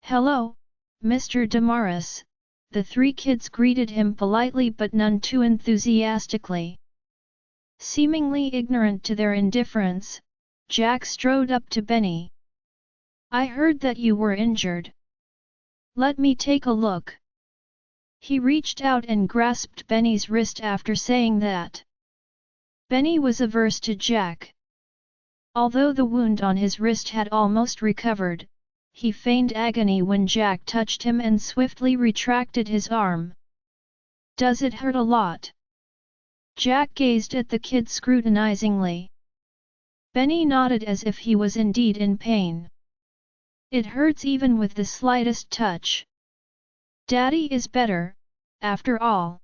Hello, Mr. Damaris, the three kids greeted him politely but none too enthusiastically. Seemingly ignorant to their indifference, Jack strode up to Benny. I heard that you were injured. Let me take a look. He reached out and grasped Benny's wrist after saying that. Benny was averse to Jack. Although the wound on his wrist had almost recovered, he feigned agony when Jack touched him and swiftly retracted his arm. Does it hurt a lot? Jack gazed at the kid scrutinizingly. Benny nodded as if he was indeed in pain. It hurts even with the slightest touch. Daddy is better, after all.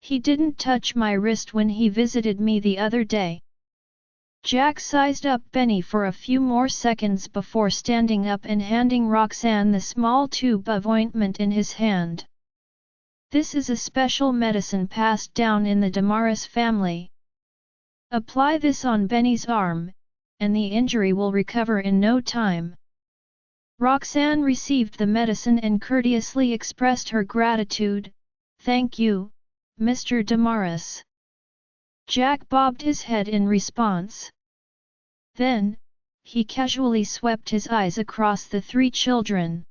He didn't touch my wrist when he visited me the other day. Jack sized up Benny for a few more seconds before standing up and handing Roxanne the small tube of ointment in his hand. This is a special medicine passed down in the Damaris family. Apply this on Benny's arm, and the injury will recover in no time. Roxanne received the medicine and courteously expressed her gratitude. Thank you, Mr. Damaris. Jack bobbed his head in response. Then, he casually swept his eyes across the three children.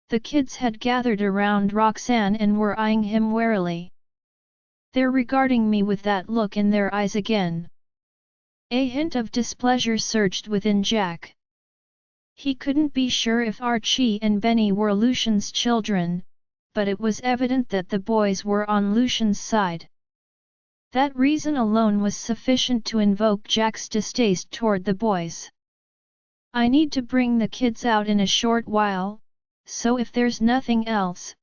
The kids had gathered around Roxanne and were eyeing him warily. They're regarding me with that look in their eyes again. A hint of displeasure surged within Jack. He couldn't be sure if Archie and Benny were Lucian's children, but it was evident that the boys were on Lucian's side. That reason alone was sufficient to invoke Jack's distaste toward the boys. I need to bring the kids out in a short while, so if there's nothing else,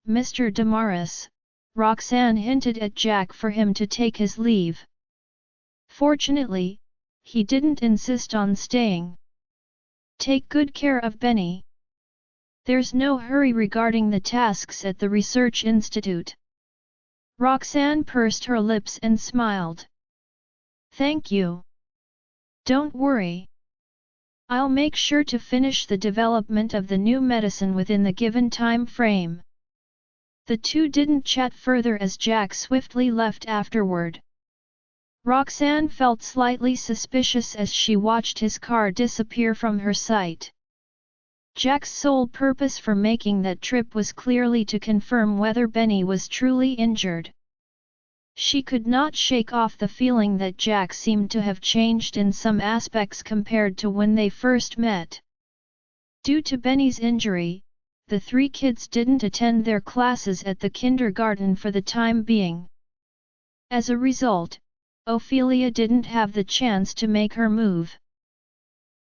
Mr. Damaris, Roxanne hinted at Jack for him to take his leave. Fortunately, he didn't insist on staying. Take good care of Benny. There's no hurry regarding the tasks at the Research Institute. Roxanne pursed her lips and smiled. Thank you. Don't worry. I'll make sure to finish the development of the new medicine within the given time frame. The two didn't chat further as Jack swiftly left afterward. Roxanne felt slightly suspicious as she watched his car disappear from her sight. Jack's sole purpose for making that trip was clearly to confirm whether Benny was truly injured. She could not shake off the feeling that Jack seemed to have changed in some aspects compared to when they first met. Due to Benny's injury, the three kids didn't attend their classes at the kindergarten for the time being. As a result, Ophelia didn't have the chance to make her move.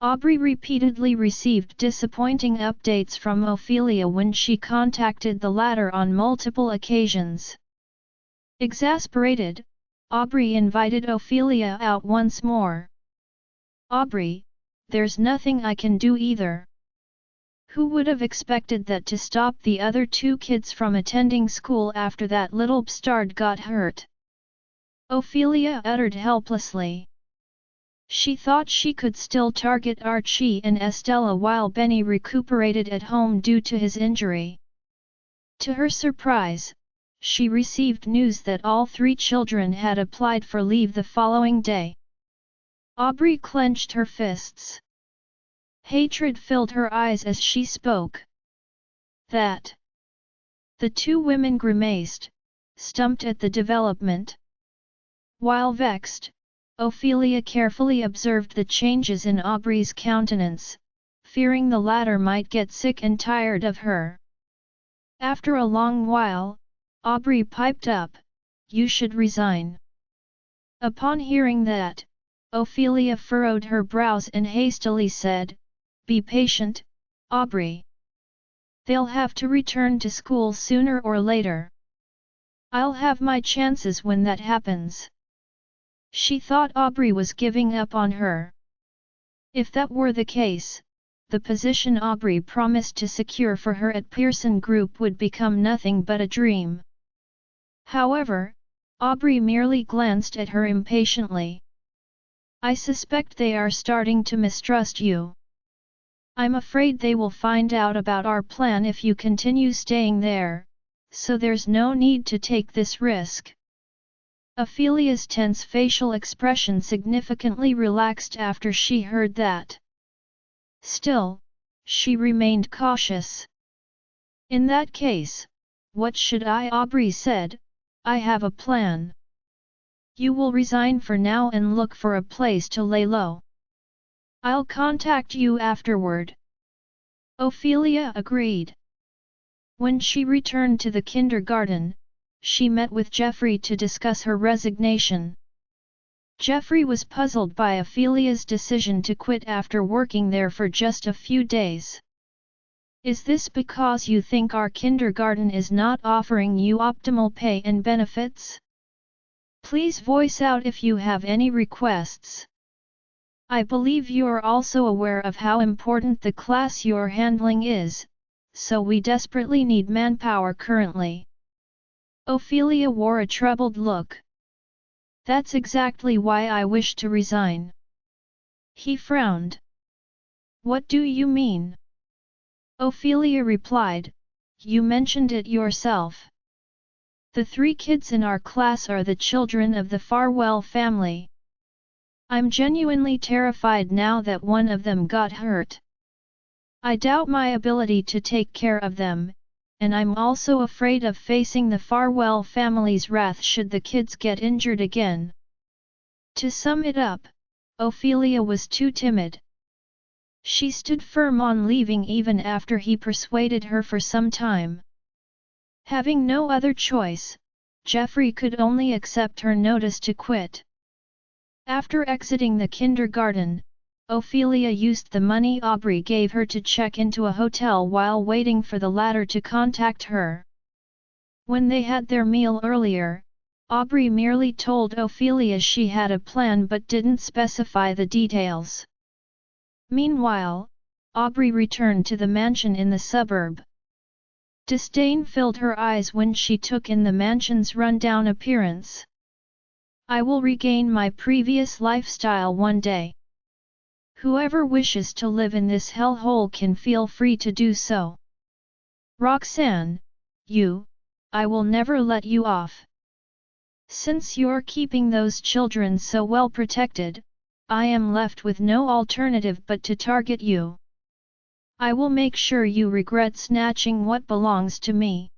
Aubrey repeatedly received disappointing updates from Ophelia when she contacted the latter on multiple occasions. Exasperated, Aubrey invited Ophelia out once more. "Aubrey, there's nothing I can do either. Who would have expected that to stop the other two kids from attending school after that little bastard got hurt?" Ophelia uttered helplessly. She thought she could still target Archie and Estella while Benny recuperated at home due to his injury. To her surprise, she received news that all three children had applied for leave the following day. Aubrey clenched her fists. Hatred filled her eyes as she spoke. "That?" The two women grimaced, stumped at the development. While vexed, Ophelia carefully observed the changes in Aubrey's countenance, fearing the latter might get sick and tired of her. After a long while, Aubrey piped up, "You should resign." Upon hearing that, Ophelia furrowed her brows and hastily said, "Be patient, Aubrey. They'll have to return to school sooner or later. I'll have my chances when that happens." She thought Aubrey was giving up on her. If that were the case, the position Aubrey promised to secure for her at Pearson Group would become nothing but a dream. However, Aubrey merely glanced at her impatiently. "I suspect they are starting to mistrust you. I'm afraid they will find out about our plan if you continue staying there, so there's no need to take this risk." Ophelia's tense facial expression significantly relaxed after she heard that. Still, she remained cautious. "In that case, what should I?" Aubrey said, "I have a plan. You will resign for now and look for a place to lay low. I'll contact you afterward." Ophelia agreed. When she returned to the kindergarten, she met with Jeffrey to discuss her resignation. Jeffrey was puzzled by Ophelia's decision to quit after working there for just a few days. "Is this because you think our kindergarten is not offering you optimal pay and benefits? Please voice out if you have any requests. I believe you're also aware of how important the class you're handling is, so we desperately need manpower currently." Ophelia wore a troubled look. "That's exactly why I wish to resign." He frowned. "What do you mean?" Ophelia replied, "You mentioned it yourself. The three kids in our class are the children of the Farwell family. I'm genuinely terrified now that one of them got hurt. I doubt my ability to take care of them, and I'm also afraid of facing the Farwell family's wrath should the kids get injured again." To sum it up, Ophelia was too timid. She stood firm on leaving even after he persuaded her for some time. Having no other choice, Jeffrey could only accept her notice to quit. After exiting the kindergarten, Ophelia used the money Aubrey gave her to check into a hotel while waiting for the latter to contact her. When they had their meal earlier, Aubrey merely told Ophelia she had a plan but didn't specify the details. Meanwhile, Aubrey returned to the mansion in the suburb. Disdain filled her eyes when she took in the mansion's run-down appearance. "I will regain my previous lifestyle one day. Whoever wishes to live in this hellhole can feel free to do so. Roxanne, I will never let you off. Since you're keeping those children so well protected, I am left with no alternative but to target you. I will make sure you regret snatching what belongs to me."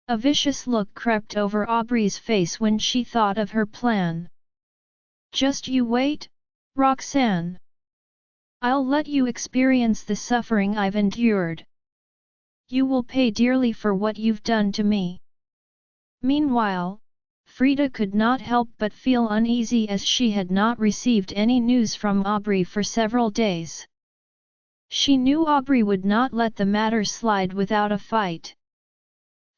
A vicious look crept over Aubrey's face when she thought of her plan. "Just you wait, Roxanne. I'll let you experience the suffering I've endured. You will pay dearly for what you've done to me." Meanwhile, Frida could not help but feel uneasy as she had not received any news from Aubrey for several days. She knew Aubrey would not let the matter slide without a fight.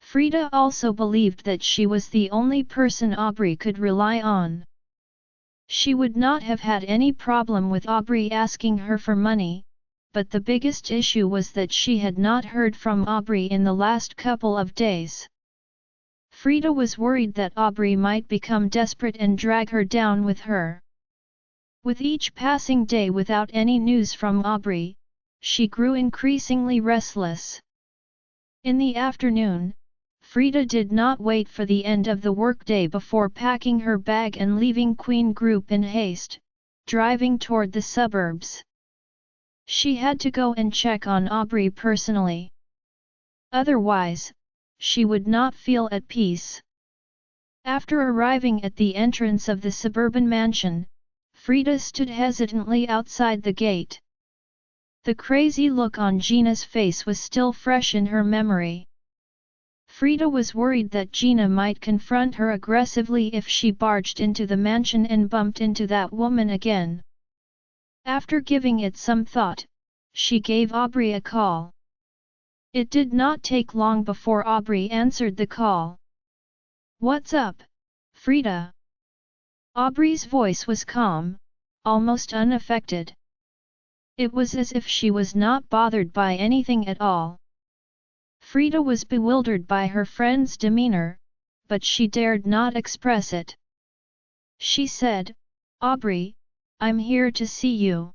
Frida also believed that she was the only person Aubrey could rely on. She would not have had any problem with Aubrey asking her for money, but the biggest issue was that she had not heard from Aubrey in the last couple of days. Frida was worried that Aubrey might become desperate and drag her down with her. With each passing day without any news from Aubrey, she grew increasingly restless. In the afternoon, Frida did not wait for the end of the workday before packing her bag and leaving Queen Group in haste, driving toward the suburbs. She had to go and check on Aubrey personally. Otherwise, she would not feel at peace. After arriving at the entrance of the suburban mansion, Frida stood hesitantly outside the gate. The crazy look on Gina's face was still fresh in her memory. Frida was worried that Gina might confront her aggressively if she barged into the mansion and bumped into that woman again. After giving it some thought, she gave Aubrey a call. It did not take long before Aubrey answered the call. "What's up, Frida?" Aubrey's voice was calm, almost unaffected. It was as if she was not bothered by anything at all. Frida was bewildered by her friend's demeanor, but she dared not express it. She said, "Aubrey, I'm here to see you.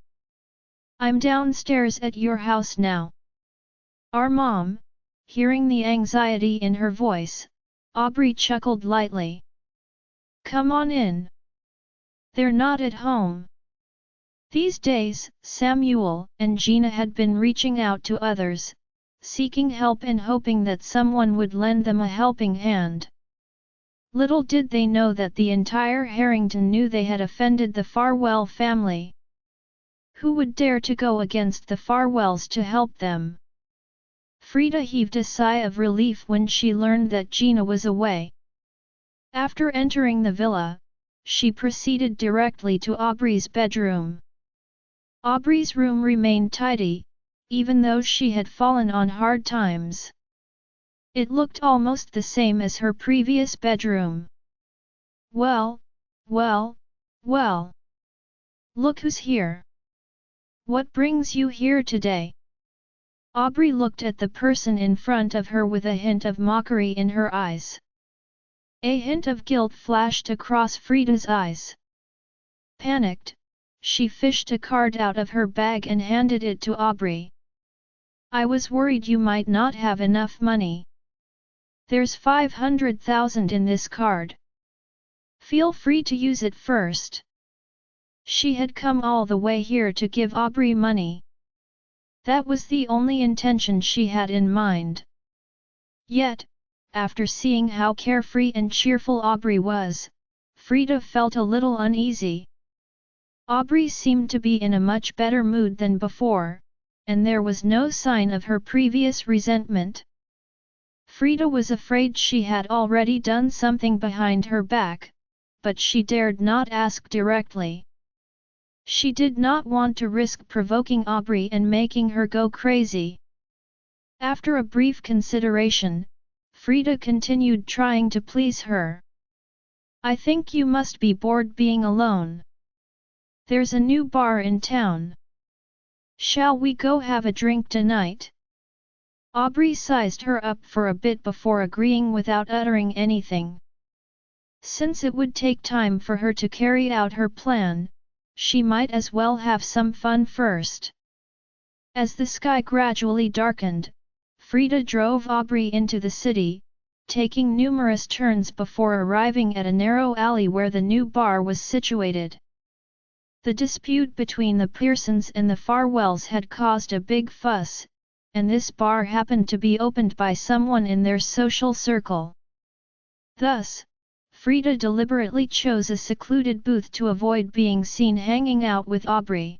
I'm downstairs at your house now." Our mom, hearing the anxiety in her voice, Aubrey chuckled lightly. "Come on in. They're not at home." These days, Samuel and Gina had been reaching out to others, seeking help and hoping that someone would lend them a helping hand. Little did they know that the entire Harrington knew they had offended the Farwell family. Who would dare to go against the Farwells to help them? Frida heaved a sigh of relief when she learned that Gina was away. After entering the villa, she proceeded directly to Aubrey's bedroom. Aubrey's room remained tidy, even though she had fallen on hard times. It looked almost the same as her previous bedroom. Well, well, well. Look who's here. What brings you here today?" Aubrey looked at the person in front of her with a hint of mockery in her eyes. A hint of guilt flashed across Frida's eyes. Panicked, she fished a card out of her bag and handed it to Aubrey. "I was worried you might not have enough money. There's 500,000 in this card. Feel free to use it first." She had come all the way here to give Aubrey money. That was the only intention she had in mind. Yet, after seeing how carefree and cheerful Aubrey was, Frida felt a little uneasy. Aubrey seemed to be in a much better mood than before, and there was no sign of her previous resentment. Frida was afraid she had already done something behind her back, but she dared not ask directly. She did not want to risk provoking Aubrey and making her go crazy. After a brief consideration, Frida continued trying to please her. "I think you must be bored being alone. There's a new bar in town. Shall we go have a drink tonight?" Aubrey sized her up for a bit before agreeing without uttering anything. Since it would take time for her to carry out her plan, she might as well have some fun first. As the sky gradually darkened, Frida drove Aubrey into the city, taking numerous turns before arriving at a narrow alley where the new bar was situated. The dispute between the Pearsons and the Farwells had caused a big fuss, and this bar happened to be opened by someone in their social circle. Thus, Frida deliberately chose a secluded booth to avoid being seen hanging out with Aubrey.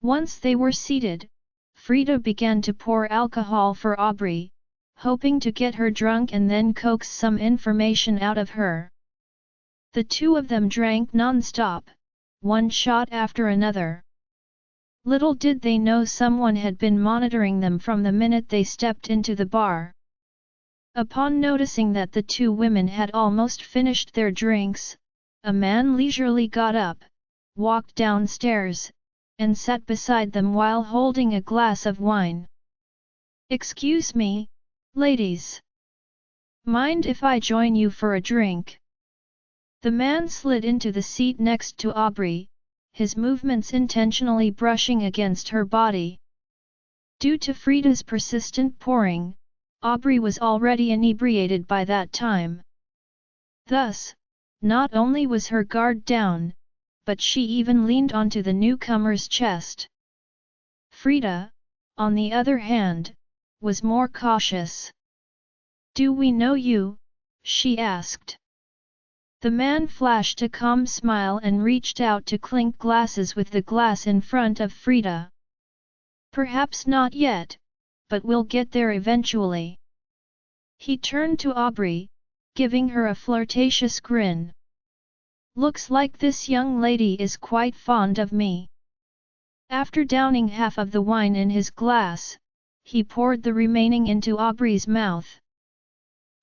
Once they were seated, Frida began to pour alcohol for Aubrey, hoping to get her drunk and then coax some information out of her. The two of them drank non-stop, one shot after another. Little did they know someone had been monitoring them from the minute they stepped into the bar. Upon noticing that the two women had almost finished their drinks, a man leisurely got up, walked downstairs, and sat beside them while holding a glass of wine. "Excuse me, ladies. Mind if I join you for a drink?" The man slid into the seat next to Aubrey, his movements intentionally brushing against her body. Due to Frida's persistent pouring, Aubrey was already inebriated by that time. Thus, not only was her guard down, but she even leaned onto the newcomer's chest. Frida, on the other hand, was more cautious. "Do we know you?" she asked. The man flashed a calm smile and reached out to clink glasses with the glass in front of Frida. "Perhaps not yet, but we'll get there eventually." He turned to Aubrey, giving her a flirtatious grin. "Looks like this young lady is quite fond of me." After downing half of the wine in his glass, he poured the remaining into Aubrey's mouth.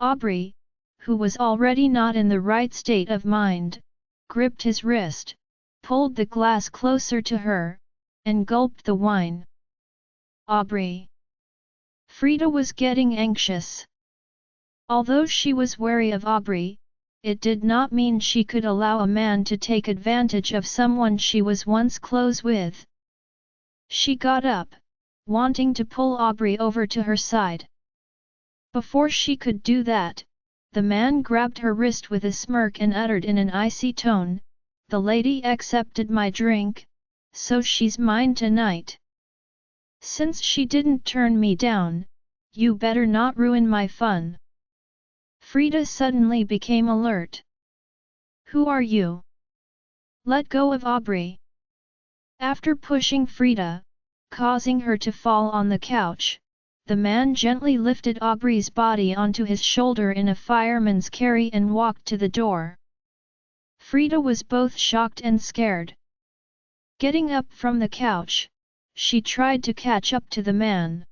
Aubrey, who was already not in the right state of mind, gripped his wrist, pulled the glass closer to her, and gulped the wine. "Aubrey." Frida was getting anxious. Although she was wary of Aubrey, it did not mean she could allow a man to take advantage of someone she was once close with. She got up, wanting to pull Aubrey over to her side. Before she could do that, the man grabbed her wrist with a smirk and uttered in an icy tone, "The lady accepted my drink, so she's mine tonight. Since she didn't turn me down, you better not ruin my fun." Frida suddenly became alert. "Who are you? Let go of Aubrey." After pushing Frida, causing her to fall on the couch, the man gently lifted Aubrey's body onto his shoulder in a fireman's carry and walked to the door. Frida was both shocked and scared. Getting up from the couch, she tried to catch up to the man.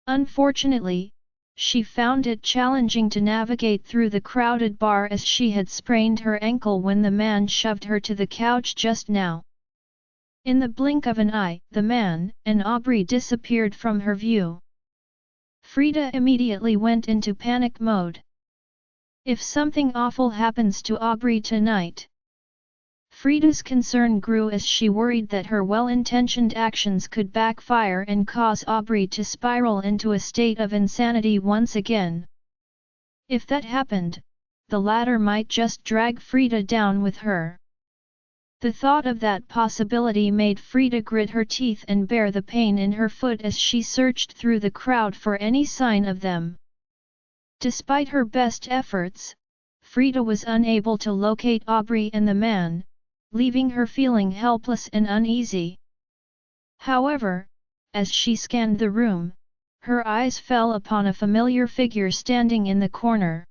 Unfortunately, she found it challenging to navigate through the crowded bar as she had sprained her ankle when the man shoved her to the couch just now. In the blink of an eye, the man and Aubrey disappeared from her view. Frida immediately went into panic mode. If something awful happens to Aubrey tonight. Frida's concern grew as she worried that her well-intentioned actions could backfire and cause Aubrey to spiral into a state of insanity once again. If that happened, the latter might just drag Frida down with her. The thought of that possibility made Frida grit her teeth and bear the pain in her foot as she searched through the crowd for any sign of them. Despite her best efforts, Frida was unable to locate Aubrey and the man, leaving her feeling helpless and uneasy. However, as she scanned the room, her eyes fell upon a familiar figure standing in the corner.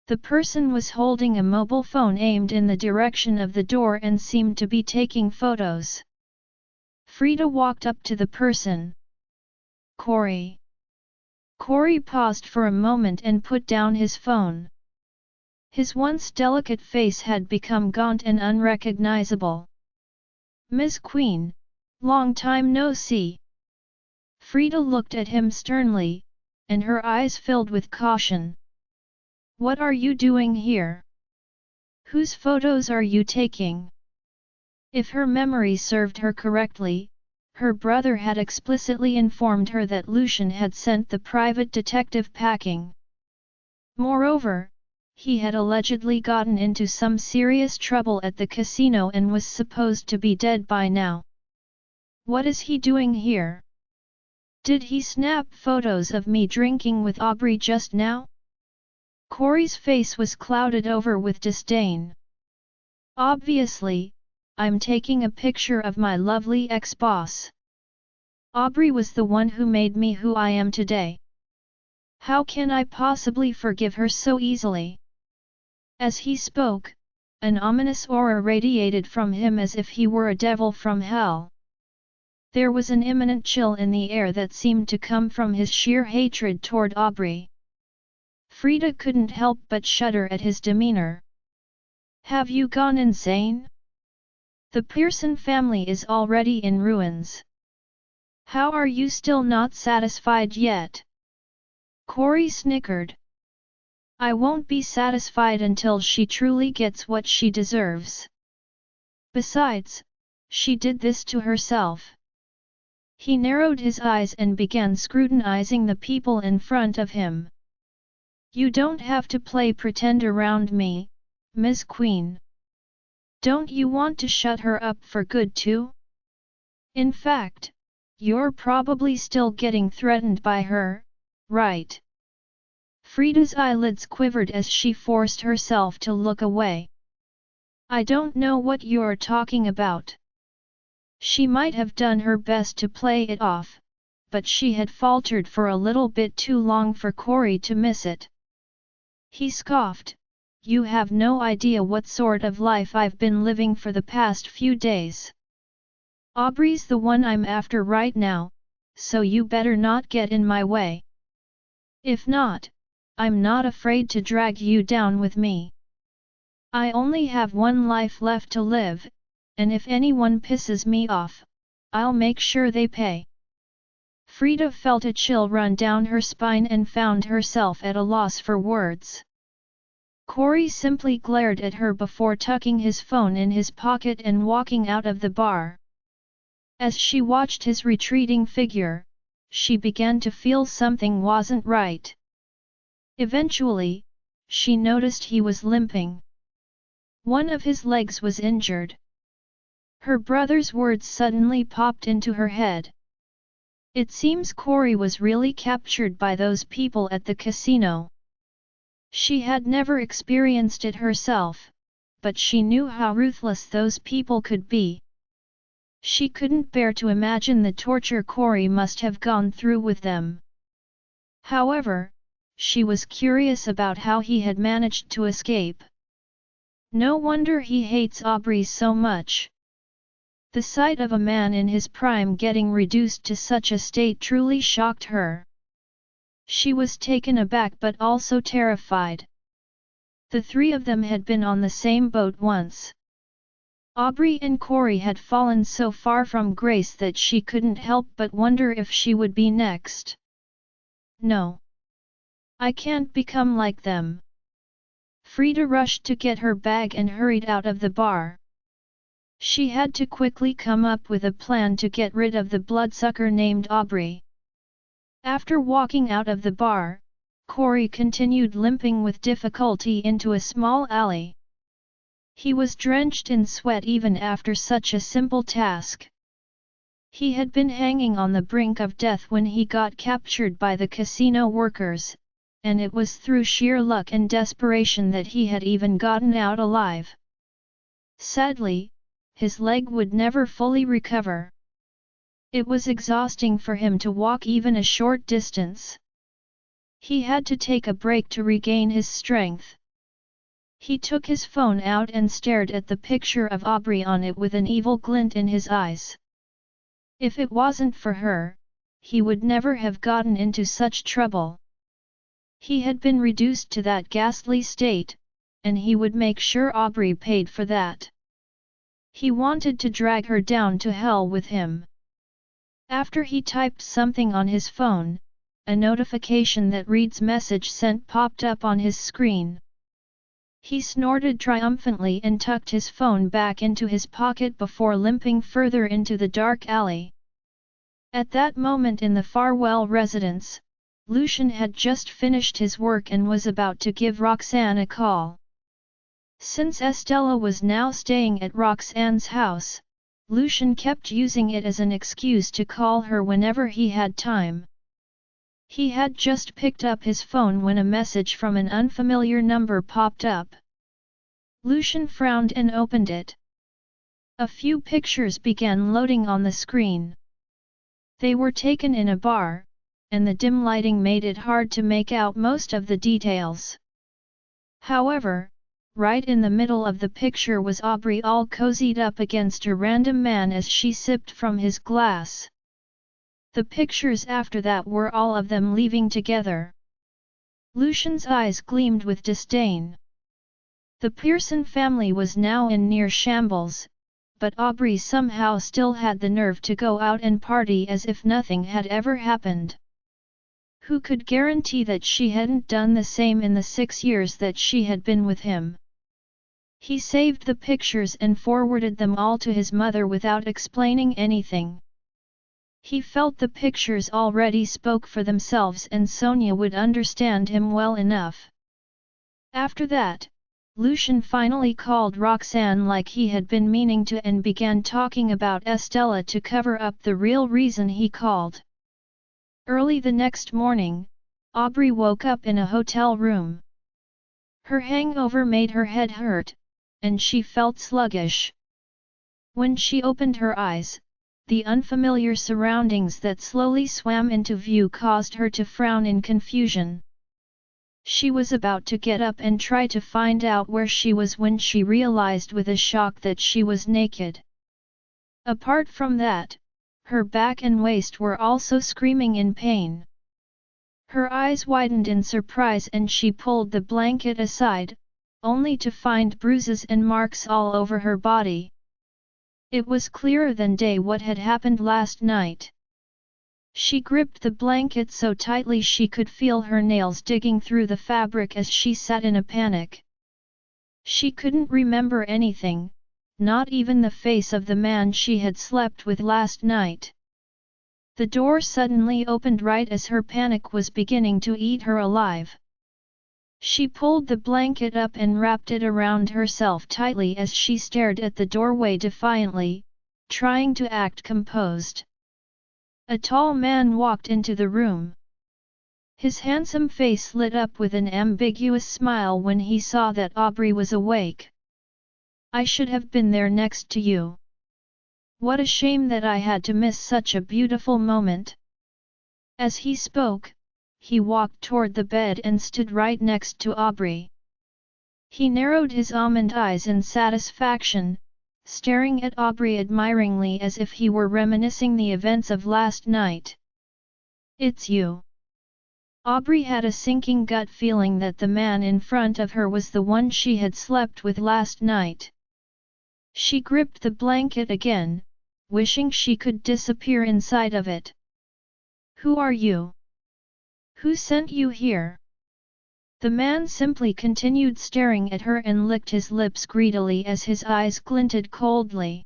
The person was holding a mobile phone aimed in the direction of the door and seemed to be taking photos. Frida walked up to the person. "Corey." Corey paused for a moment and put down his phone. His once delicate face had become gaunt and unrecognizable. "Miss Queen, long time no see." Frida looked at him sternly, and her eyes filled with caution. "What are you doing here? Whose photos are you taking?" If her memory served her correctly, her brother had explicitly informed her that Lucian had sent the private detective packing. Moreover, he had allegedly gotten into some serious trouble at the casino and was supposed to be dead by now. What is he doing here? Did he snap photos of me drinking with Aubrey just now? Corey's face was clouded over with disdain. "Obviously, I'm taking a picture of my lovely ex-boss. Aubrey was the one who made me who I am today. How can I possibly forgive her so easily?" As he spoke, an ominous aura radiated from him as if he were a devil from hell. There was an imminent chill in the air that seemed to come from his sheer hatred toward Aubrey. Frida couldn't help but shudder at his demeanor. Have you gone insane? The Pearson family is already in ruins. How are you still not satisfied yet? Corey snickered. I won't be satisfied until she truly gets what she deserves. Besides, she did this to herself. He narrowed his eyes and began scrutinizing the people in front of him. You don't have to play pretend around me, Ms. Queen. Don't you want to shut her up for good too? In fact, you're probably still getting threatened by her, right? Frida's eyelids quivered as she forced herself to look away. I don't know what you're talking about. She might have done her best to play it off, but she had faltered for a little bit too long for Corey to miss it. He scoffed, You have no idea what sort of life I've been living for the past few days. Aubrey's the one I'm after right now, so you better not get in my way. If not, I'm not afraid to drag you down with me. I only have one life left to live, and if anyone pisses me off, I'll make sure they pay. Frida felt a chill run down her spine and found herself at a loss for words. Corey simply glared at her before tucking his phone in his pocket and walking out of the bar. As she watched his retreating figure, she began to feel something wasn't right. Eventually, she noticed he was limping. One of his legs was injured. Her brother's words suddenly popped into her head. It seems Corey was really captured by those people at the casino. She had never experienced it herself, but she knew how ruthless those people could be. She couldn't bear to imagine the torture Corey must have gone through with them. However, she was curious about how he had managed to escape. No wonder he hates Aubrey so much. The sight of a man in his prime getting reduced to such a state truly shocked her. She was taken aback but also terrified. The three of them had been on the same boat once. Aubrey and Corey had fallen so far from grace that she couldn't help but wonder if she would be next. No. I can't become like them. Frida rushed to get her bag and hurried out of the bar. She had to quickly come up with a plan to get rid of the bloodsucker named Aubrey. After walking out of the bar, Corey continued limping with difficulty into a small alley. He was drenched in sweat even after such a simple task. He had been hanging on the brink of death when he got captured by the casino workers, and it was through sheer luck and desperation that he had even gotten out alive. Sadly, his leg would never fully recover. It was exhausting for him to walk even a short distance. He had to take a break to regain his strength. He took his phone out and stared at the picture of Aubrey on it with an evil glint in his eyes. If it wasn't for her, he would never have gotten into such trouble. He had been reduced to that ghastly state, and he would make sure Aubrey paid for that. He wanted to drag her down to hell with him. After he typed something on his phone, a notification that reads "Message sent" popped up on his screen. He snorted triumphantly and tucked his phone back into his pocket before limping further into the dark alley. At that moment in the Farwell residence, Lucian had just finished his work and was about to give Roxanne a call. Since Estella was now staying at Roxanne's house, Lucian kept using it as an excuse to call her whenever he had time. He had just picked up his phone when a message from an unfamiliar number popped up. Lucian frowned and opened it. A few pictures began loading on the screen. They were taken in a bar, and the dim lighting made it hard to make out most of the details. However, Right in the middle of the picture was Aubrey all cozied up against a random man as she sipped from his glass. The pictures after that were all of them leaving together. Lucian's eyes gleamed with disdain. The Pearson family was now in near shambles, but Aubrey somehow still had the nerve to go out and party as if nothing had ever happened. Who could guarantee that she hadn't done the same in the 6 years that she had been with him? He saved the pictures and forwarded them all to his mother without explaining anything. He felt the pictures already spoke for themselves and Sonia would understand him well enough. After that, Lucian finally called Roxanne like he had been meaning to and began talking about Estella to cover up the real reason he called. Early the next morning, Aubrey woke up in a hotel room. Her hangover made her head hurt, and she felt sluggish. When she opened her eyes, the unfamiliar surroundings that slowly swam into view caused her to frown in confusion. She was about to get up and try to find out where she was when she realized with a shock that she was naked. Apart from that, her back and waist were also screaming in pain. Her eyes widened in surprise and she pulled the blanket aside, only to find bruises and marks all over her body. It was clearer than day what had happened last night. She gripped the blanket so tightly she could feel her nails digging through the fabric as she sat in a panic. She couldn't remember anything, not even the face of the man she had slept with last night. The door suddenly opened right as her panic was beginning to eat her alive. She pulled the blanket up and wrapped it around herself tightly as she stared at the doorway defiantly, trying to act composed. A tall man walked into the room. His handsome face lit up with an ambiguous smile when he saw that Aubrey was awake. "I should have been there next to you. What a shame that I had to miss such a beautiful moment." As he spoke, he walked toward the bed and stood right next to Aubrey. He narrowed his almond eyes in satisfaction, staring at Aubrey admiringly as if he were reminiscing the events of last night. "It's you." Aubrey had a sinking gut feeling that the man in front of her was the one she had slept with last night. She gripped the blanket again, wishing she could disappear inside of it. "Who are you? Who sent you here?" The man simply continued staring at her and licked his lips greedily as his eyes glinted coldly.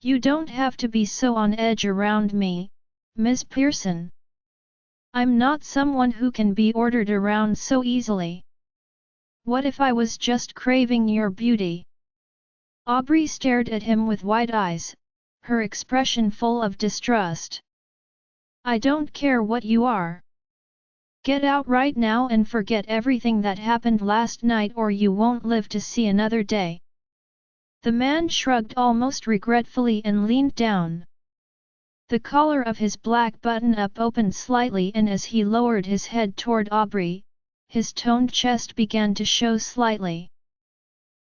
"You don't have to be so on edge around me, Ms. Pearson. I'm not someone who can be ordered around so easily. What if I was just craving your beauty?" Aubrey stared at him with wide eyes, her expression full of distrust. "I don't care what you are. Get out right now and forget everything that happened last night or you won't live to see another day." The man shrugged almost regretfully and leaned down. The collar of his black button-up opened slightly and as he lowered his head toward Aubrey, his toned chest began to show slightly.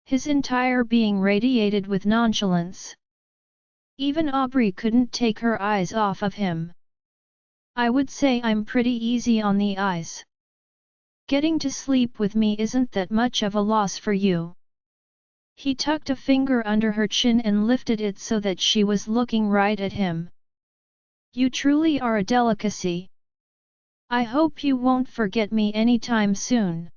His entire being radiated with nonchalance. Even Aubrey couldn't take her eyes off of him. "I would say I'm pretty easy on the eyes. Getting to sleep with me isn't that much of a loss for you." He tucked a finger under her chin and lifted it so that she was looking right at him. "You truly are a delicacy. I hope you won't forget me anytime soon."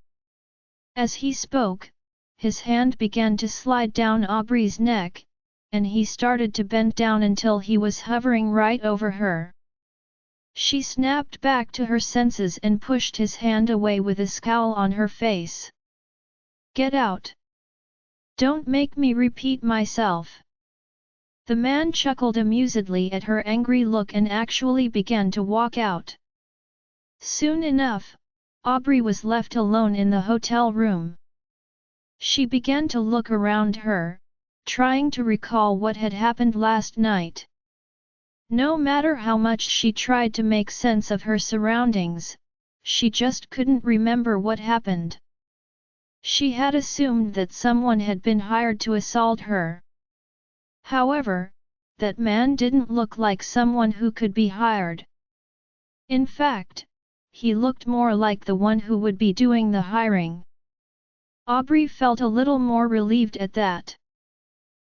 As he spoke, his hand began to slide down Aubrey's neck, and he started to bend down until he was hovering right over her. She snapped back to her senses and pushed his hand away with a scowl on her face. "Get out! Don't make me repeat myself." The man chuckled amusedly at her angry look and actually began to walk out. Soon enough, Aubrey was left alone in the hotel room. She began to look around her, trying to recall what had happened last night. No matter how much she tried to make sense of her surroundings, she just couldn't remember what happened. She had assumed that someone had been hired to assault her. However, that man didn't look like someone who could be hired. In fact, he looked more like the one who would be doing the hiring. Aubrey felt a little more relieved at that.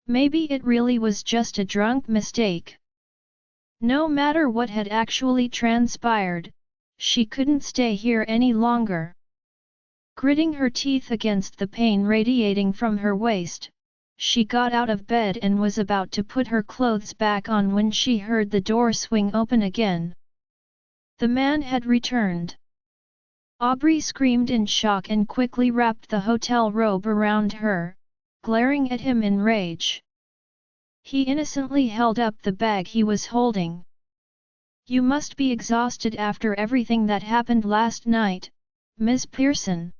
Maybe it really was just a drunk mistake. No matter what had actually transpired, she couldn't stay here any longer. Gritting her teeth against the pain radiating from her waist, she got out of bed and was about to put her clothes back on when she heard the door swing open again. The man had returned. Aubrey screamed in shock and quickly wrapped the hotel robe around her, glaring at him in rage. He innocently held up the bag he was holding. "You must be exhausted after everything that happened last night, Ms. Pearson.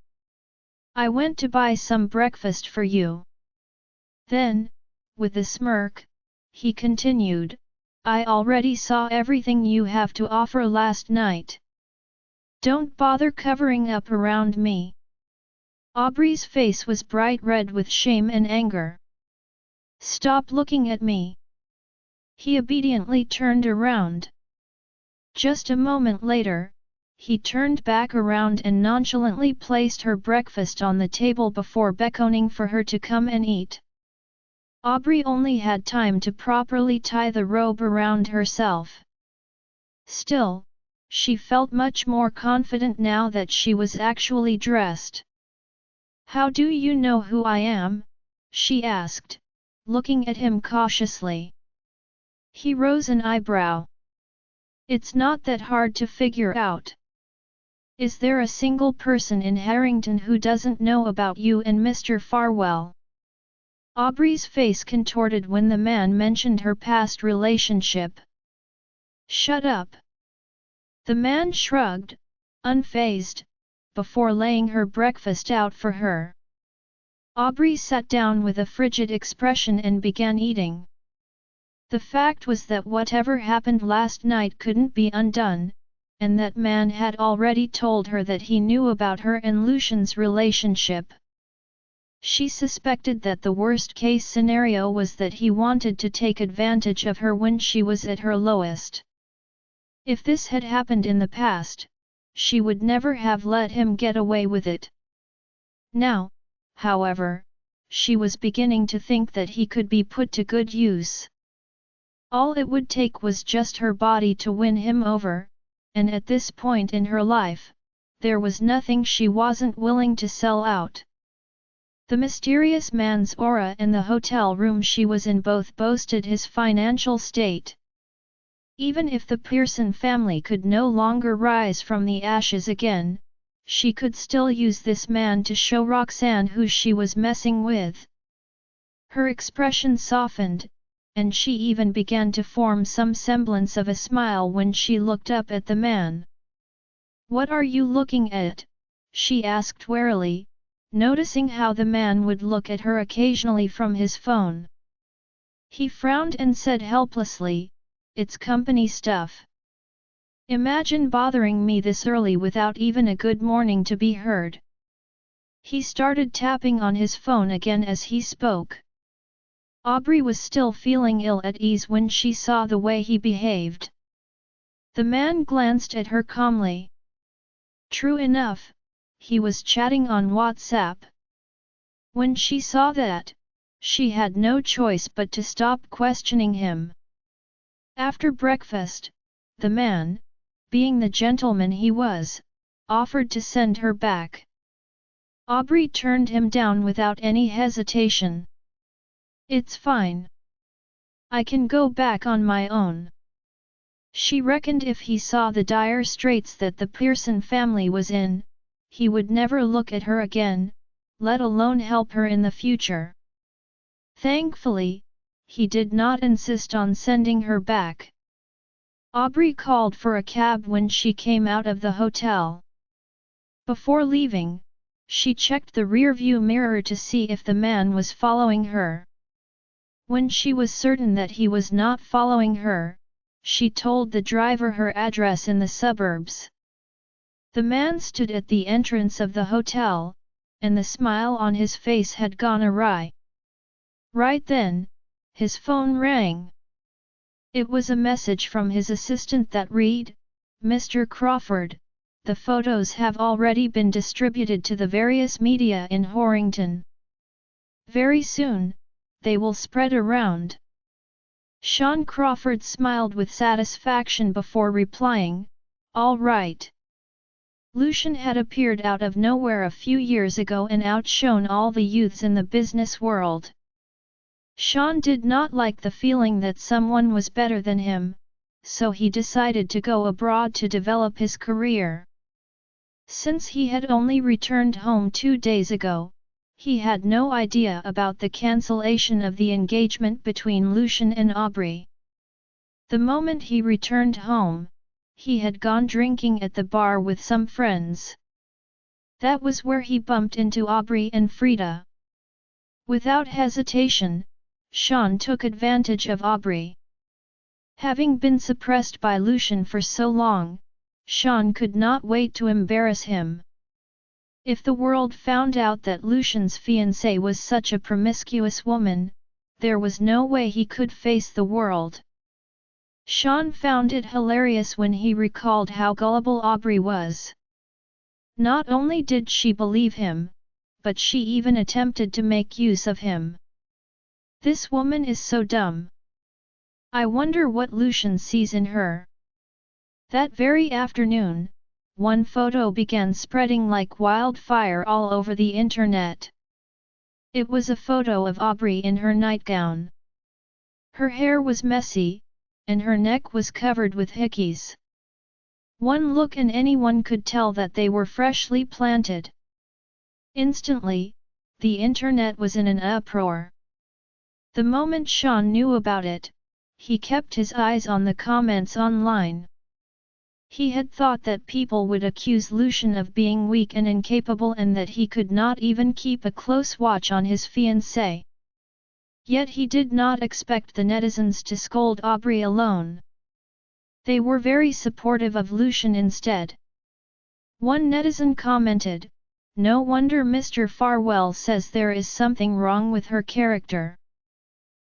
I went to buy some breakfast for you." Then, with a smirk, he continued, "I already saw everything you have to offer last night. Don't bother covering up around me." Aubrey's face was bright red with shame and anger. "Stop looking at me." He obediently turned around. Just a moment later, he turned back around and nonchalantly placed her breakfast on the table before beckoning for her to come and eat. Aubrey only had time to properly tie the robe around herself. Still, she felt much more confident now that she was actually dressed. "How do you know who I am?" she asked, looking at him cautiously. He rose an eyebrow. "It's not that hard to figure out. Is there a single person in Harrington who doesn't know about you and Mr. Farwell?" Aubrey's face contorted when the man mentioned her past relationship. "Shut up." The man shrugged, unfazed, before laying her breakfast out for her. Aubrey sat down with a frigid expression and began eating. The fact was that whatever happened last night couldn't be undone, and that man had already told her that he knew about her and Lucian's relationship. She suspected that the worst-case scenario was that he wanted to take advantage of her when she was at her lowest. If this had happened in the past, she would never have let him get away with it. Now, however, she was beginning to think that he could be put to good use. All it would take was just her body to win him over, and at this point in her life, there was nothing she wasn't willing to sell out. The mysterious man's aura and the hotel room she was in both boasted his financial state. Even if the Pearson family could no longer rise from the ashes again, she could still use this man to show Roxanne who she was messing with. Her expression softened, and she even began to form some semblance of a smile when she looked up at the man. "What are you looking at?" she asked warily, noticing how the man would look at her occasionally from his phone. He frowned and said helplessly, "It's company stuff. Imagine bothering me this early without even a good morning to be heard." He started tapping on his phone again as he spoke. Aubrey was still feeling ill at ease when she saw the way he behaved. The man glanced at her calmly. True enough, he was chatting on WhatsApp. When she saw that, she had no choice but to stop questioning him. After breakfast, the man, being the gentleman he was, offered to send her back. Aubrey turned him down without any hesitation. "It's fine. I can go back on my own." She reckoned if he saw the dire straits that the Pearson family was in, he would never look at her again, let alone help her in the future. Thankfully, he did not insist on sending her back. Aubrey called for a cab when she came out of the hotel. Before leaving, she checked the rearview mirror to see if the man was following her. When she was certain that he was not following her, she told the driver her address in the suburbs. The man stood at the entrance of the hotel, and the smile on his face had gone awry. Right then, his phone rang. It was a message from his assistant that read, "Mr. Crawford, the photos have already been distributed to the various media in Horrington. Very soon, they will spread around." Sean Crawford smiled with satisfaction before replying, "All right." Lucian had appeared out of nowhere a few years ago and outshone all the youths in the business world. Sean did not like the feeling that someone was better than him, so he decided to go abroad to develop his career. Since he had only returned home 2 days ago, he had no idea about the cancellation of the engagement between Lucian and Aubrey. The moment he returned home, he had gone drinking at the bar with some friends. That was where he bumped into Aubrey and Frida. Without hesitation, Sean took advantage of Aubrey. Having been suppressed by Lucian for so long, Sean could not wait to embarrass him. If the world found out that Lucian's fiancée was such a promiscuous woman, there was no way he could face the world. Sean found it hilarious when he recalled how gullible Aubrey was. Not only did she believe him, but she even attempted to make use of him. This woman is so dumb. I wonder what Lucian sees in her. That very afternoon, one photo began spreading like wildfire all over the internet. It was a photo of Aubrey in her nightgown. Her hair was messy, and her neck was covered with hickeys. One look and anyone could tell that they were freshly planted. Instantly, the internet was in an uproar. The moment Sean knew about it, he kept his eyes on the comments online. He had thought that people would accuse Lucian of being weak and incapable and that he could not even keep a close watch on his fiancée. Yet he did not expect the netizens to scold Aubrey alone. They were very supportive of Lucian instead. One netizen commented, "No wonder Mr. Farwell says there is something wrong with her character.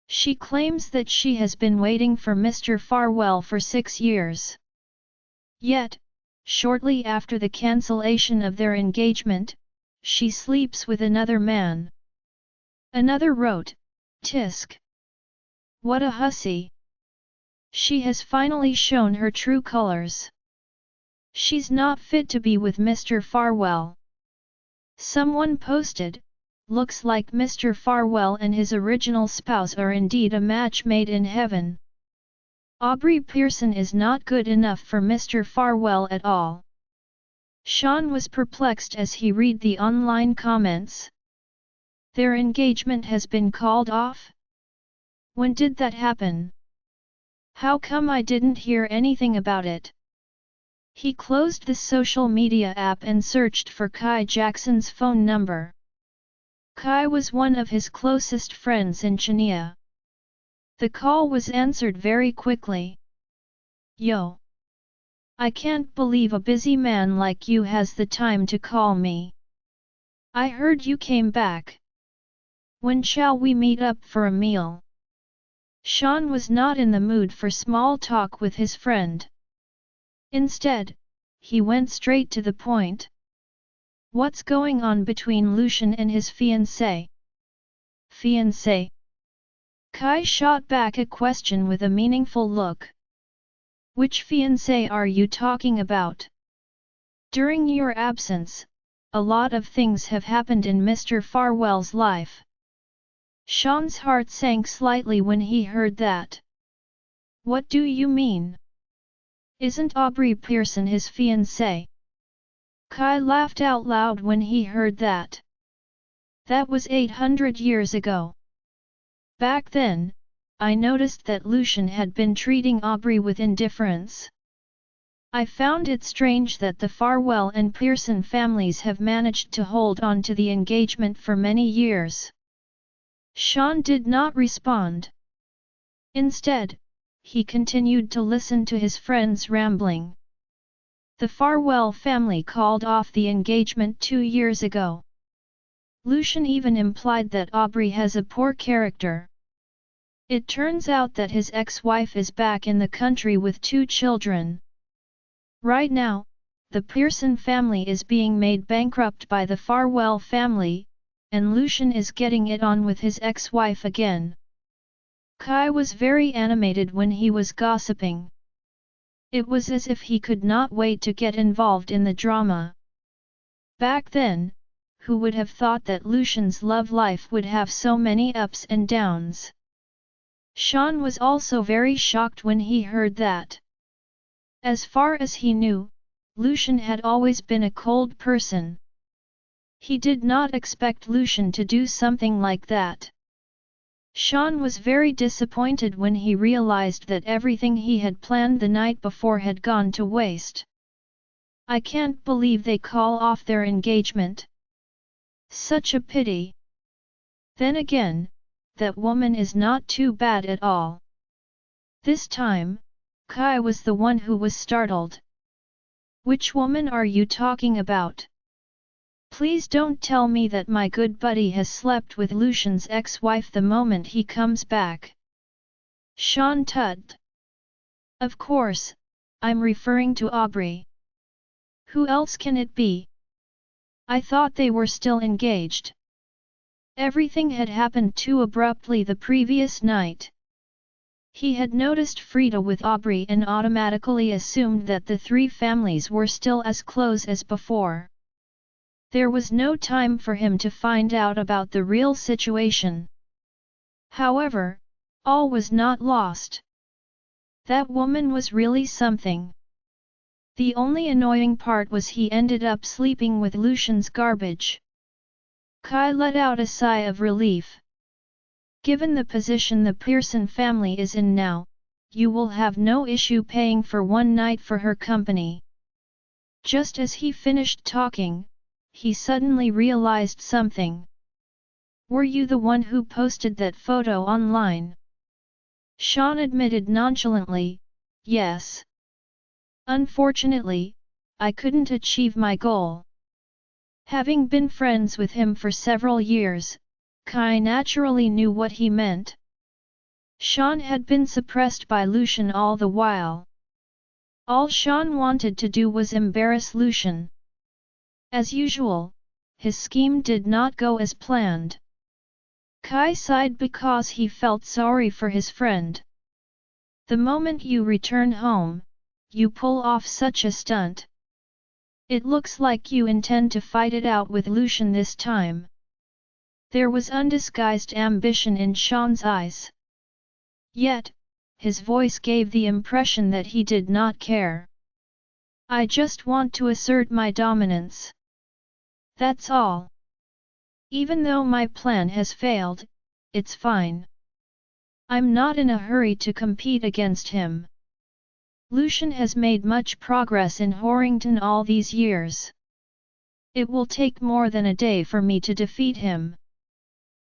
She claims that she has been waiting for Mr. Farwell for 6 years. Yet, shortly after the cancellation of their engagement, she sleeps with another man." Another wrote, "Tisk. What a hussy. She has finally shown her true colors. She's not fit to be with Mr. Farwell." Someone posted, "Looks like Mr. Farwell and his original spouse are indeed a match made in heaven. Aubrey Pearson is not good enough for Mr. Farwell at all." Sean was perplexed as he read the online comments. Their engagement has been called off? When did that happen? How come I didn't hear anything about it? He closed the social media app and searched for Kai Jackson's phone number. Kai was one of his closest friends in Chania. The call was answered very quickly. "Yo! I can't believe a busy man like you has the time to call me. I heard you came back. When shall we meet up for a meal?" Sean was not in the mood for small talk with his friend. Instead, he went straight to the point. "What's going on between Lucian and his fiancée?" "Fiancée?" Kai shot back a question with a meaningful look. "Which fiancé are you talking about? During your absence, a lot of things have happened in Mr. Farwell's life." Sean's heart sank slightly when he heard that. "What do you mean? Isn't Aubrey Pearson his fiancée?" Kai laughed out loud when he heard that. "That was 800 years ago. Back then, I noticed that Lucian had been treating Aubrey with indifference. I found it strange that the Farwell and Pearson families have managed to hold on to the engagement for many years." Sean did not respond. Instead, he continued to listen to his friend's rambling. "The Farwell family called off the engagement 2 years ago. Lucian even implied that Aubrey has a poor character. It turns out that his ex-wife is back in the country with 2 children. Right now, the Pearson family is being made bankrupt by the Farwell family, and Lucian is getting it on with his ex-wife again. Kai was very animated when he was gossiping. It was as if he could not wait to get involved in the drama. Back then, who would have thought that Lucian's love life would have so many ups and downs? Sean was also very shocked when he heard that. As far as he knew, Lucian had always been a cold person. He did not expect Lucian to do something like that. Sean was very disappointed when he realized that everything he had planned the night before had gone to waste. I can't believe they call off their engagement. Such a pity. Then again, that woman is not too bad at all. This time, Kai was the one who was startled. Which woman are you talking about? Please don't tell me that my good buddy has slept with Lucian's ex-wife the moment he comes back. Sean tugged. Of course, I'm referring to Aubrey. Who else can it be? I thought they were still engaged. Everything had happened too abruptly the previous night. He had noticed Frida with Aubrey and automatically assumed that the 3 families were still as close as before. There was no time for him to find out about the real situation. However, all was not lost. That woman was really something. The only annoying part was he ended up sleeping with Lucian's garbage. Kai let out a sigh of relief. Given the position the Pearson family is in now, you will have no issue paying for one night for her company. Just as he finished talking, he suddenly realized something. Were you the one who posted that photo online? Sean admitted nonchalantly, yes. Unfortunately, I couldn't achieve my goal. Having been friends with him for several years, Kai naturally knew what he meant. Sean had been suppressed by Lucian all the while. All Sean wanted to do was embarrass Lucian. As usual, his scheme did not go as planned. Kai sighed because he felt sorry for his friend. The moment you return home, you pull off such a stunt. It looks like you intend to fight it out with Lucian this time. There was undisguised ambition in Sean's eyes. Yet, his voice gave the impression that he did not care. I just want to assert my dominance. That's all. Even though my plan has failed, it's fine. I'm not in a hurry to compete against him. Lucian has made much progress in Horrington all these years. It will take more than a day for me to defeat him.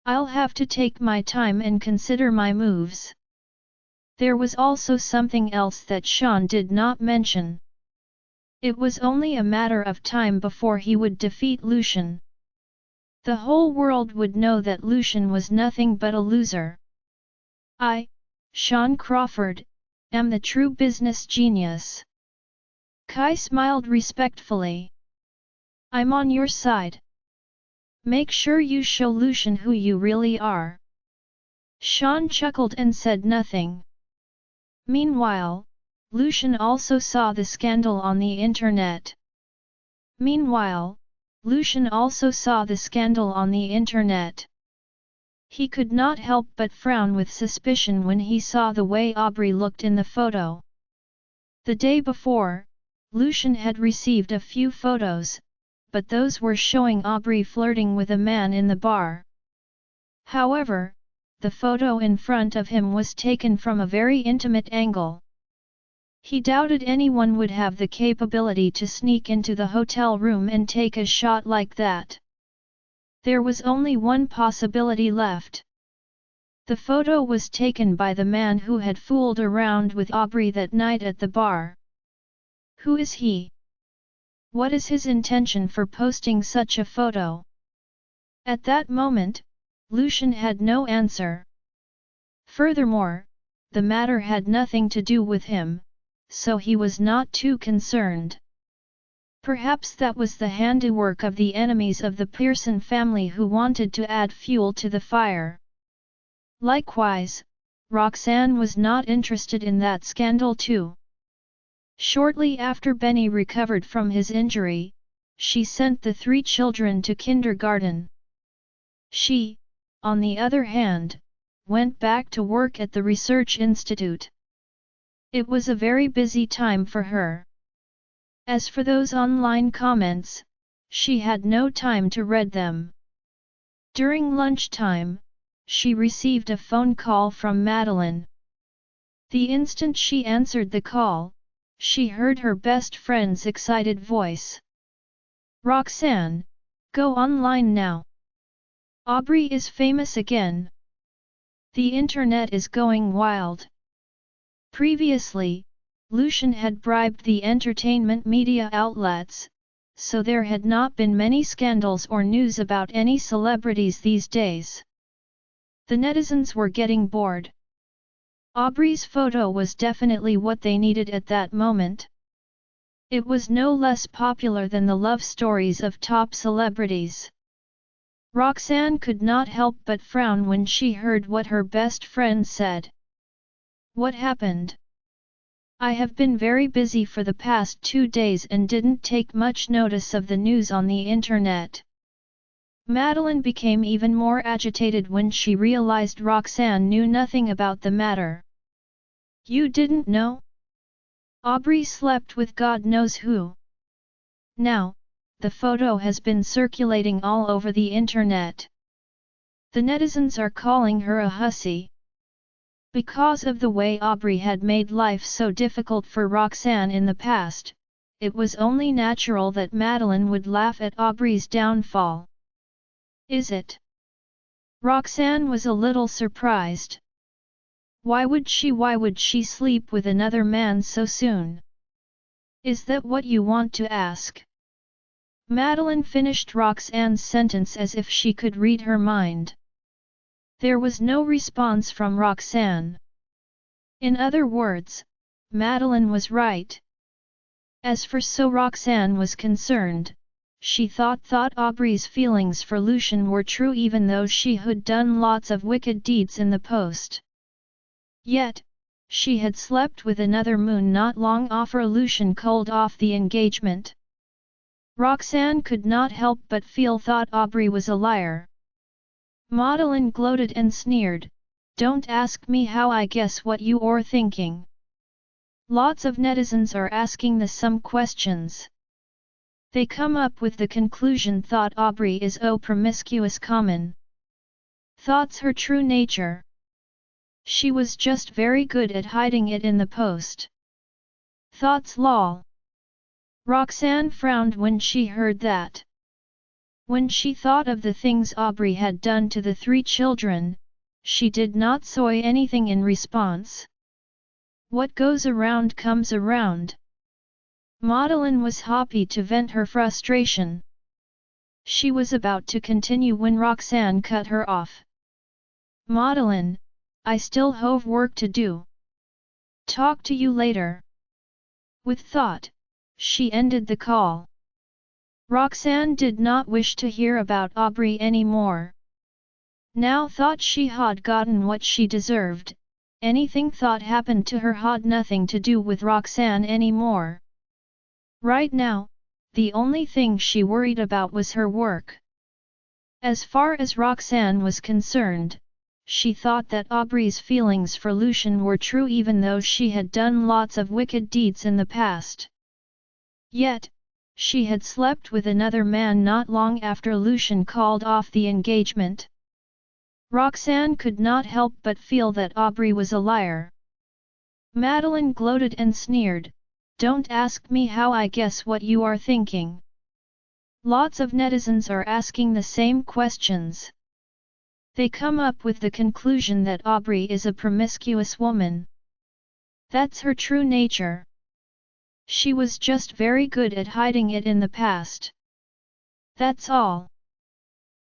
I'll have to take my time and consider my moves. There was also something else that Sean did not mention. It was only a matter of time before he would defeat Lucian. The whole world would know that Lucian was nothing but a loser. I, Sean Crawford, am the true business genius. Kai smiled respectfully. I'm on your side. Make sure you show Lucian who you really are. Sean chuckled and said nothing. Meanwhile, Lucian also saw the scandal on the internet. He could not help but frown with suspicion when he saw the way Aubrey looked in the photo. The day before, Lucian had received a few photos, but those were showing Aubrey flirting with a man in the bar. However, the photo in front of him was taken from a very intimate angle. He doubted anyone would have the capability to sneak into the hotel room and take a shot like that. There was only one possibility left. The photo was taken by the man who had fooled around with Aubrey that night at the bar. Who is he? What is his intention for posting such a photo? At that moment, Lucian had no answer. Furthermore, the matter had nothing to do with him, so he was not too concerned. Perhaps that was the handiwork of the enemies of the Pearson family who wanted to add fuel to the fire. Likewise, Roxanne was not interested in that scandal too. Shortly after Benny recovered from his injury, she sent the 3 children to kindergarten. She, on the other hand, went back to work at the research institute. It was a very busy time for her. As for those online comments, she had no time to read them. During lunchtime, she received a phone call from Madeline. The instant she answered the call, she heard her best friend's excited voice. "Roxanne, go online now. Aubrey is famous again. The internet is going wild." Previously, Lucian had bribed the entertainment media outlets, so there had not been many scandals or news about any celebrities these days. The netizens were getting bored. Aubrey's photo was definitely what they needed at that moment. It was no less popular than the love stories of top celebrities. Roxanne could not help but frown when she heard what her best friend said. "What happened?" "I have been very busy for the past 2 days and didn't take much notice of the news on the internet." Madeline became even more agitated when she realized Roxanne knew nothing about the matter. "You didn't know? Aubrey slept with God knows who. Now, the photo has been circulating all over the internet. The netizens are calling her a hussy." Because of the way Aubrey had made life so difficult for Roxanne in the past, it was only natural that Madeline would laugh at Aubrey's downfall. "Is it?" Roxanne was a little surprised. Why would she sleep with another man so soon? "Is that what you want to ask?" Madeline finished Roxanne's sentence as if she could read her mind. There was no response from Roxanne. In other words, Madeline was right. As for so Roxanne was concerned, she thought Aubrey's feelings for Lucian were true even though she had done lots of wicked deeds in the post. Yet, she had slept with another moon not long after Lucian called off the engagement. Roxanne could not help but feel Aubrey was a liar. Madeline gloated and sneered, "Don't ask me how I guess what you're thinking. Lots of netizens are asking the same questions. They come up with the conclusion Aubrey is promiscuous common. Thought's her true nature. She was just very good at hiding it in the post. Thought's lol." Roxanne frowned when she heard that. When she thought of the things Aubrey had done to the 3 children, she did not say anything in response. What goes around comes around. Madeline was happy to vent her frustration. She was about to continue when Roxanne cut her off. "Madeline, I still have work to do. Talk to you later." With thought, she ended the call. Roxanne did not wish to hear about Aubrey anymore. Now she had gotten what she deserved, anything happened to her had nothing to do with Roxanne anymore. Right now, the only thing she worried about was her work. As far as Roxanne was concerned, she thought that Aubrey's feelings for Lucian were true even though she had done lots of wicked deeds in the past. Yet, she had slept with another man not long after Lucian called off the engagement. Roxanne could not help but feel that Aubrey was a liar. Madeline gloated and sneered, "Don't ask me how I guess what you are thinking. Lots of netizens are asking the same questions. They come up with the conclusion that Aubrey is a promiscuous woman. That's her true nature. She was just very good at hiding it in the past. That's all."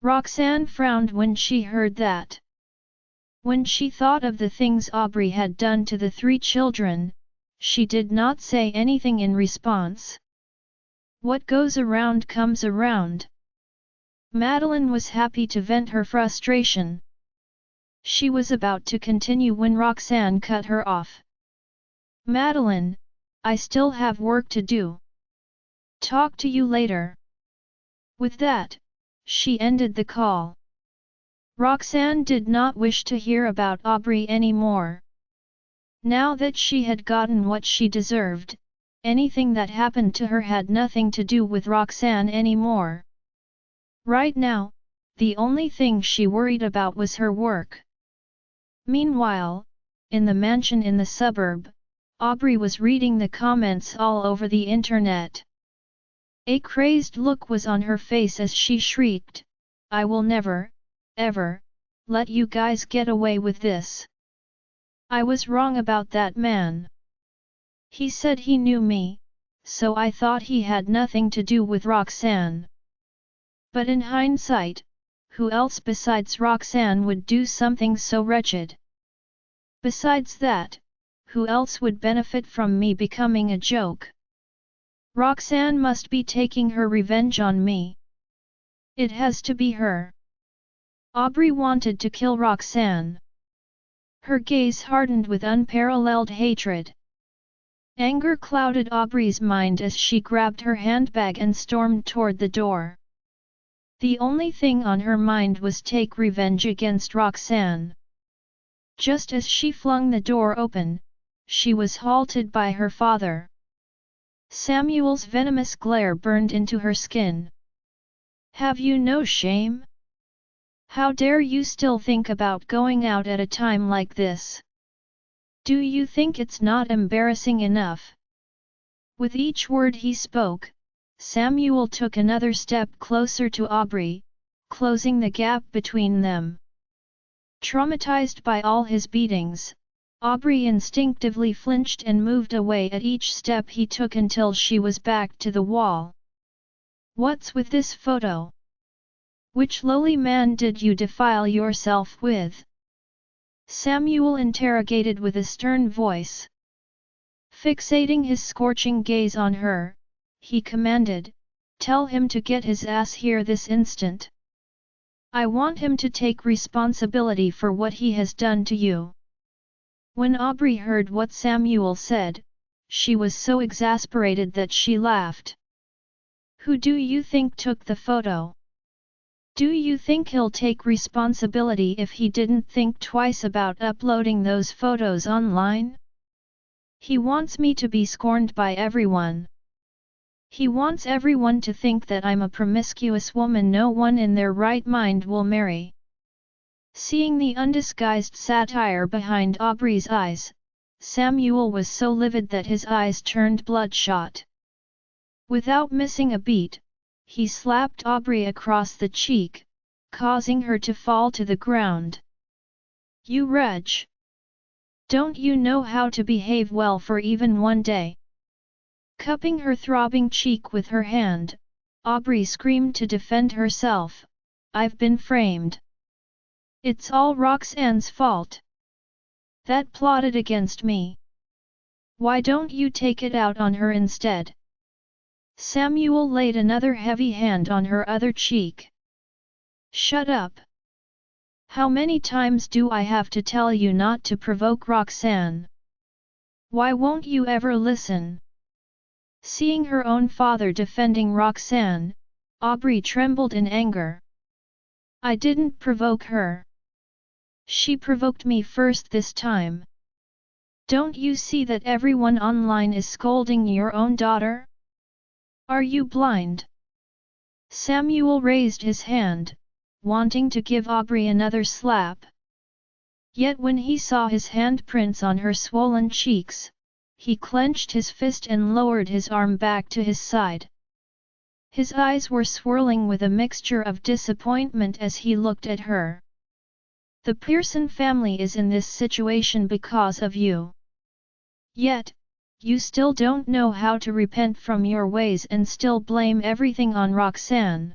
Roxanne frowned when she heard that. When she thought of the things Aubrey had done to the 3 children, she did not say anything in response. What goes around comes around. Madeline was happy to vent her frustration. She was about to continue when Roxanne cut her off. Madeline, I still have work to do. Talk to you later. With that, she ended the call. Roxanne did not wish to hear about Aubrey anymore. Now that she had gotten what she deserved, anything that happened to her had nothing to do with Roxanne anymore. Right now, the only thing she worried about was her work. Meanwhile, in the mansion in the suburb, Aubrey was reading the comments all over the internet. A crazed look was on her face as she shrieked, "I will never, ever, let you guys get away with this. I was wrong about that man. He said he knew me, so I thought he had nothing to do with Roxanne. But in hindsight, who else besides Roxanne would do something so wretched? Besides that, who else would benefit from me becoming a joke? Roxanne must be taking her revenge on me. It has to be her." Aubrey wanted to kill Roxanne. Her gaze hardened with unparalleled hatred. Anger clouded Aubrey's mind as she grabbed her handbag and stormed toward the door. The only thing on her mind was take revenge against Roxanne. Just as she flung the door open, she was halted by her father. Samuel's venomous glare burned into her skin. "Have you no shame? How dare you still think about going out at a time like this? Do you think it's not embarrassing enough?" With each word he spoke, Samuel took another step closer to Aubrey, closing the gap between them. Traumatized by all his beatings, Aubrey instinctively flinched and moved away at each step he took until she was back to the wall. "What's with this photo? Which lowly man did you defile yourself with?" Samuel interrogated with a stern voice. Fixating his scorching gaze on her, he commanded, "Tell him to get his ass here this instant. I want him to take responsibility for what he has done to you." When Aubrey heard what Samuel said, she was so exasperated that she laughed. "Who do you think took the photo? Do you think he'll take responsibility if he didn't think twice about uploading those photos online? He wants me to be scorned by everyone. He wants everyone to think that I'm a promiscuous woman no one in their right mind will marry." Seeing the undisguised satire behind Aubrey's eyes, Samuel was so livid that his eyes turned bloodshot. Without missing a beat, he slapped Aubrey across the cheek, causing her to fall to the ground. "You wretch! Don't you know how to behave well for even one day?" Cupping her throbbing cheek with her hand, Aubrey screamed to defend herself, "I've been framed. It's all Roxanne's fault. That plotted against me. Why don't you take it out on her instead?" Samuel laid another heavy hand on her other cheek. "Shut up! How many times do I have to tell you not to provoke Roxanne? Why won't you ever listen?" Seeing her own father defending Roxanne, Aubrey trembled in anger. "I didn't provoke her. She provoked me first this time. Don't you see that everyone online is scolding your own daughter? Are you blind?" Samuel raised his hand, wanting to give Aubrey another slap. Yet when he saw his handprints on her swollen cheeks, he clenched his fist and lowered his arm back to his side. His eyes were swirling with a mixture of disappointment as he looked at her. "The Pearson family is in this situation because of you. Yet, you still don't know how to repent from your ways and still blame everything on Roxanne.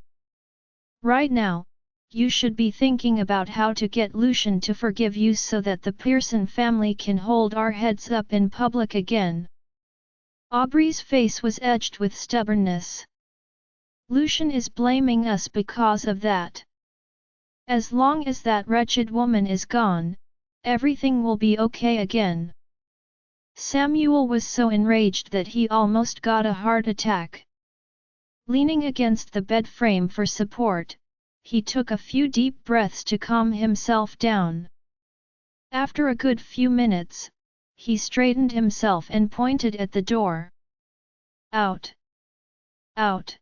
Right now, you should be thinking about how to get Lucian to forgive you so that the Pearson family can hold our heads up in public again." Aubrey's face was edged with stubbornness. "Lucian is blaming us because of that. As long as that wretched woman is gone, everything will be okay again." Samuel was so enraged that he almost got a heart attack. Leaning against the bed frame for support, he took a few deep breaths to calm himself down. After a good few minutes, he straightened himself and pointed at the door. "Out! Out!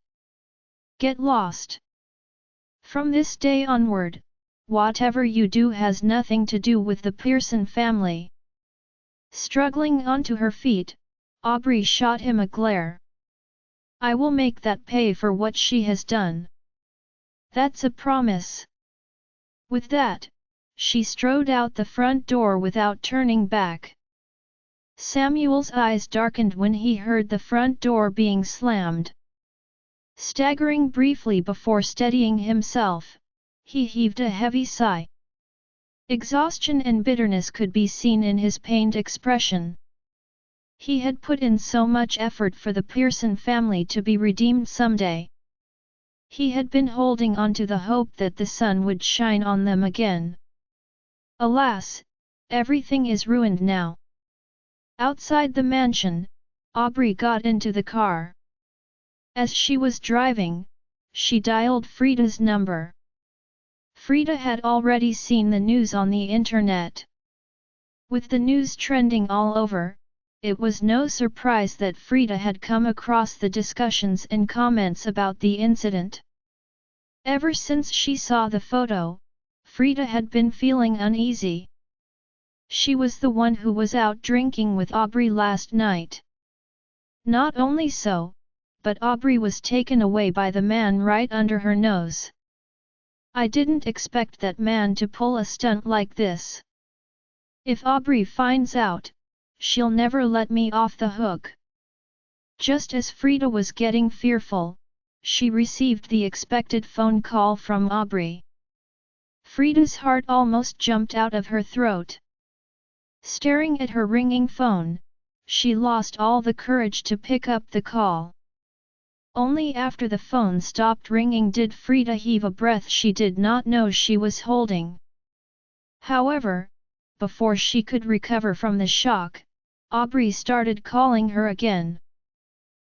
Get lost! From this day onward, whatever you do has nothing to do with the Pearson family." Struggling onto her feet, Aubrey shot him a glare. "I will make that pay for what she has done. That's a promise." With that, she strode out the front door without turning back. Samuel's eyes darkened when he heard the front door being slammed. Staggering briefly before steadying himself, he heaved a heavy sigh. Exhaustion and bitterness could be seen in his pained expression. He had put in so much effort for the Pearson family to be redeemed someday. He had been holding on to the hope that the sun would shine on them again. Alas, everything is ruined now. Outside the mansion, Aubrey got into the car. As she was driving, she dialed Frida's number. Frida had already seen the news on the internet. With the news trending all over, it was no surprise that Frida had come across the discussions and comments about the incident. Ever since she saw the photo, Frida had been feeling uneasy. She was the one who was out drinking with Aubrey last night. Not only so, but Aubrey was taken away by the man right under her nose. "I didn't expect that man to pull a stunt like this. If Aubrey finds out, she'll never let me off the hook." Just as Frida was getting fearful, she received the expected phone call from Aubrey. Frida's heart almost jumped out of her throat. Staring at her ringing phone, she lost all the courage to pick up the call. Only after the phone stopped ringing did Frida heave a breath she did not know she was holding. However, before she could recover from the shock, Aubrey started calling her again.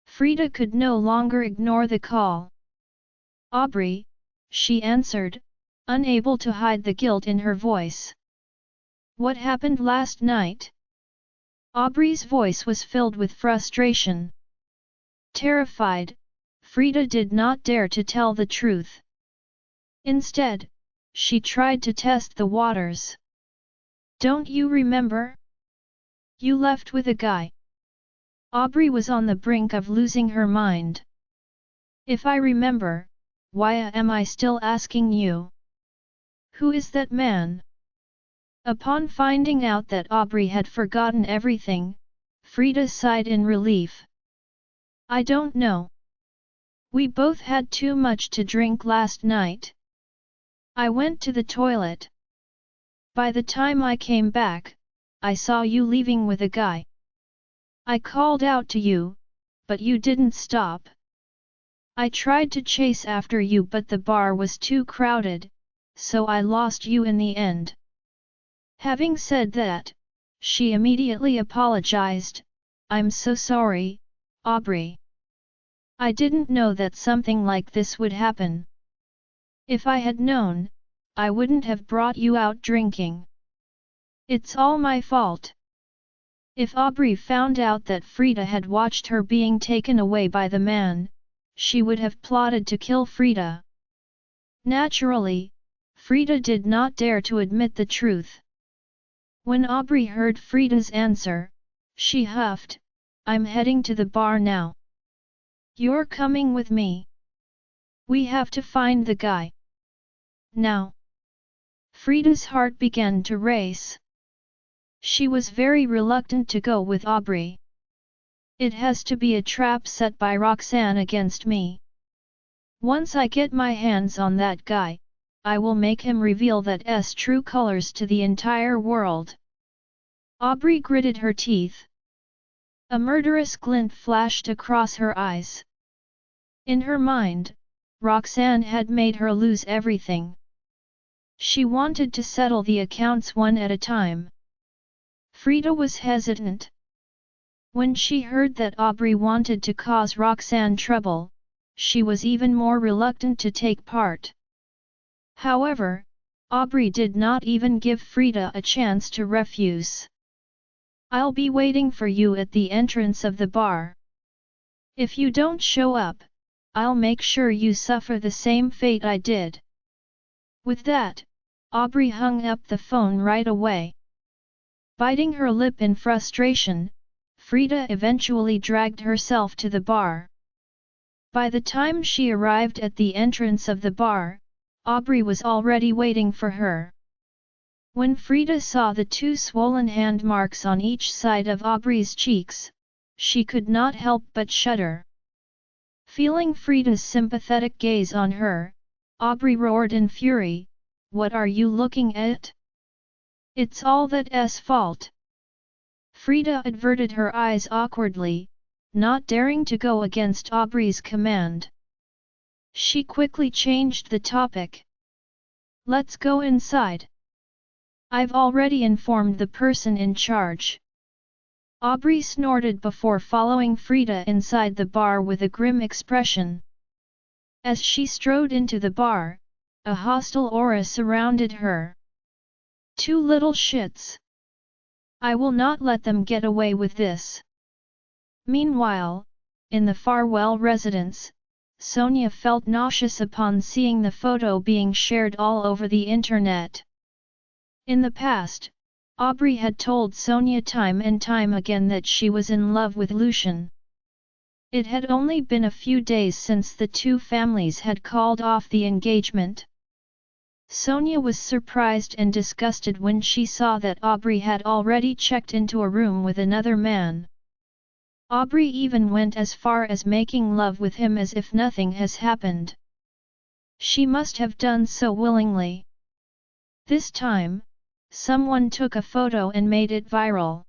Frida could no longer ignore the call. "Aubrey," she answered, unable to hide the guilt in her voice. "What happened last night?" Aubrey's voice was filled with frustration. Terrified, Frida did not dare to tell the truth. Instead, she tried to test the waters. "Don't you remember? You left with a guy." Aubrey was on the brink of losing her mind. "If I remember, why am I still asking you? Who is that man?" Upon finding out that Aubrey had forgotten everything, Frida sighed in relief. "I don't know. We both had too much to drink last night. I went to the toilet. By the time I came back, I saw you leaving with a guy. I called out to you, but you didn't stop. I tried to chase after you but the bar was too crowded, so I lost you in the end." Having said that, she immediately apologized. "I'm so sorry, Aubrey. I didn't know that something like this would happen. If I had known, I wouldn't have brought you out drinking. It's all my fault." If Aubrey found out that Frida had watched her being taken away by the man, she would have plotted to kill Frida. Naturally, Frida did not dare to admit the truth. When Aubrey heard Frida's answer, she huffed, "I'm heading to the bar now. You're coming with me. We have to find the guy. Now." Frida's heart began to race. She was very reluctant to go with Aubrey. "It has to be a trap set by Roxanne against me. Once I get my hands on that guy, I will make him reveal that's true colors to the entire world. Aubrey gritted her teeth. A murderous glint flashed across her eyes. In her mind, Roxanne had made her lose everything. She wanted to settle the accounts one at a time. Frida was hesitant. When she heard that Aubrey wanted to cause Roxanne trouble, she was even more reluctant to take part. However, Aubrey did not even give Frida a chance to refuse. I'll be waiting for you at the entrance of the bar. If you don't show up, I'll make sure you suffer the same fate I did. With that, Aubrey hung up the phone right away. Biting her lip in frustration, Frida eventually dragged herself to the bar. By the time she arrived at the entrance of the bar, Aubrey was already waiting for her. When Frida saw the two swollen hand marks on each side of Aubrey's cheeks, she could not help but shudder. Feeling Frida's sympathetic gaze on her, Aubrey roared in fury, "What are you looking at? It's all that's fault." Frida averted her eyes awkwardly, not daring to go against Aubrey's command. She quickly changed the topic. "Let's go inside. I've already informed the person in charge." Aubrey snorted before following Frida inside the bar with a grim expression. As she strode into the bar, a hostile aura surrounded her. "Two little shits. I will not let them get away with this." Meanwhile, in the Farwell residence, Sonia felt nauseous upon seeing the photo being shared all over the internet. In the past, Aubrey had told Sonia time and time again that she was in love with Lucian. It had only been a few days since the two families had called off the engagement. Sonia was surprised and disgusted when she saw that Aubrey had already checked into a room with another man. Aubrey even went as far as making love with him as if nothing has happened. She must have done so willingly. This time, someone took a photo and made it viral.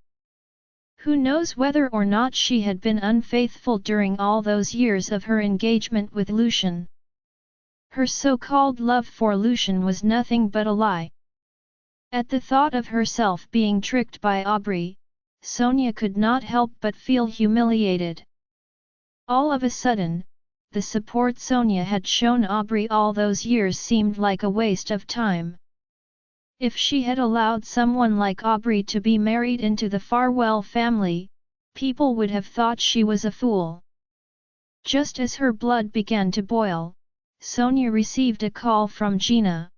Who knows whether or not she had been unfaithful during all those years of her engagement with Lucian. Her so-called love for Lucian was nothing but a lie. At the thought of herself being tricked by Aubrey, Sonia could not help but feel humiliated. All of a sudden, the support Sonia had shown Aubrey all those years seemed like a waste of time. If she had allowed someone like Aubrey to be married into the Farwell family, people would have thought she was a fool. Just as her blood began to boil, Sonia received a call from Gina.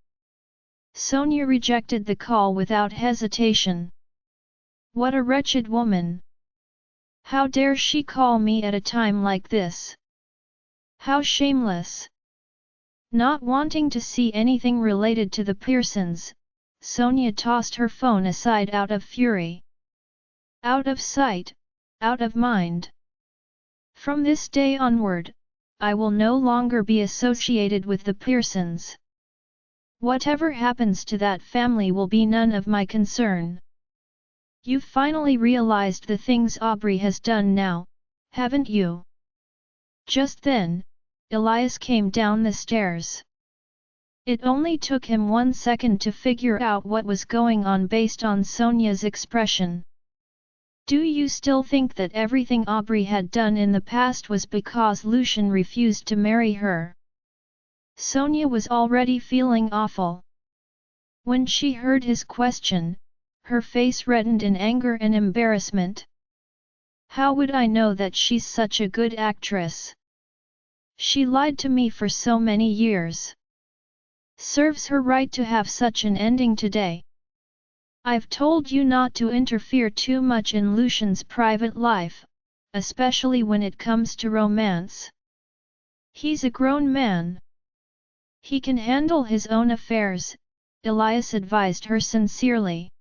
Sonia rejected the call without hesitation. "What a wretched woman! How dare she call me at a time like this? How shameless!" Not wanting to see anything related to the Pearsons, Sonia tossed her phone aside out of fury. Out of sight, out of mind. From this day onward, I will no longer be associated with the Pearsons. Whatever happens to that family will be none of my concern. You've finally realized the things Aubrey has done now, haven't you? Just then, Elias came down the stairs. It only took him 1 second to figure out what was going on based on Sonia's expression. "Do you still think that everything Aubrey had done in the past was because Lucian refused to marry her?" Sonia was already feeling awful. When she heard his question, her face reddened in anger and embarrassment. "How would I know that she's such a good actress? She lied to me for so many years. Serves her right to have such an ending today. I've told you not to interfere too much in Lucian's private life, especially when it comes to romance. He's a grown man. He can handle his own affairs," Elias advised her sincerely.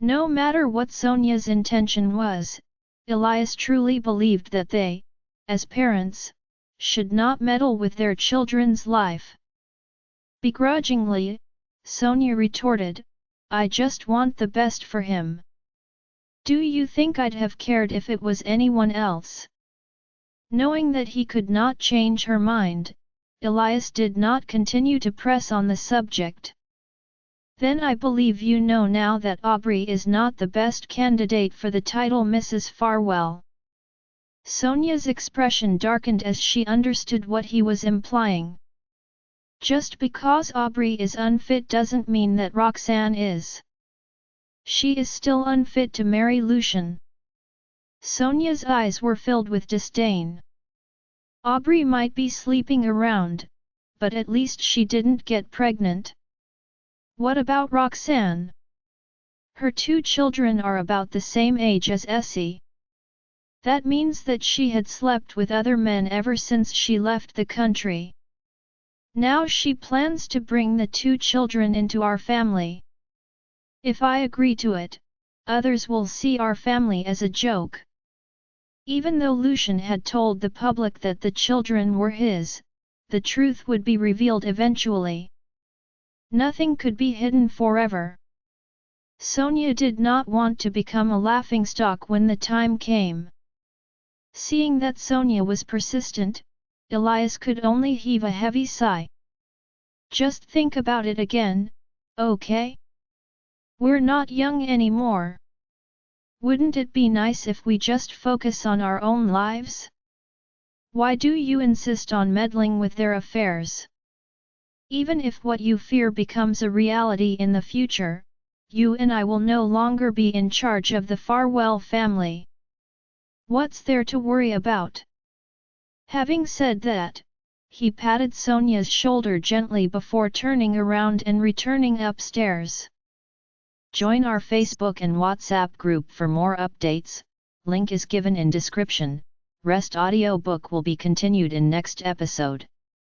No matter what Sonia's intention was, Elias truly believed that they, as parents, should not meddle with their children's life. Begrudgingly, Sonia retorted, I just want the best for him. Do you think I'd have cared if it was anyone else? Knowing that he could not change her mind, Elias did not continue to press on the subject. Then I believe you know now that Aubrey is not the best candidate for the title Mrs. Farwell. Sonia's expression darkened as she understood what he was implying. Just because Aubrey is unfit doesn't mean that Roxanne is. She is still unfit to marry Lucian. Sonia's eyes were filled with disdain. Aubrey might be sleeping around, but at least she didn't get pregnant. What about Roxanne? Her 2 children are about the same age as Essie. That means that she had slept with other men ever since she left the country. Now she plans to bring the 2 children into our family. If I agree to it, others will see our family as a joke. Even though Lucian had told the public that the children were his, the truth would be revealed eventually. Nothing could be hidden forever. Sonia did not want to become a laughingstock when the time came. Seeing that Sonia was persistent, Elias could only heave a heavy sigh. Just think about it again, okay? We're not young anymore. Wouldn't it be nice if we just focus on our own lives? Why do you insist on meddling with their affairs? Even if what you fear becomes a reality in the future, you and I will no longer be in charge of the Farwell family. What's there to worry about? Having said that, he patted Sonia's shoulder gently before turning around and returning upstairs. Join our Facebook and WhatsApp group for more updates, link is given in description. Rest audiobook will be continued in next episode.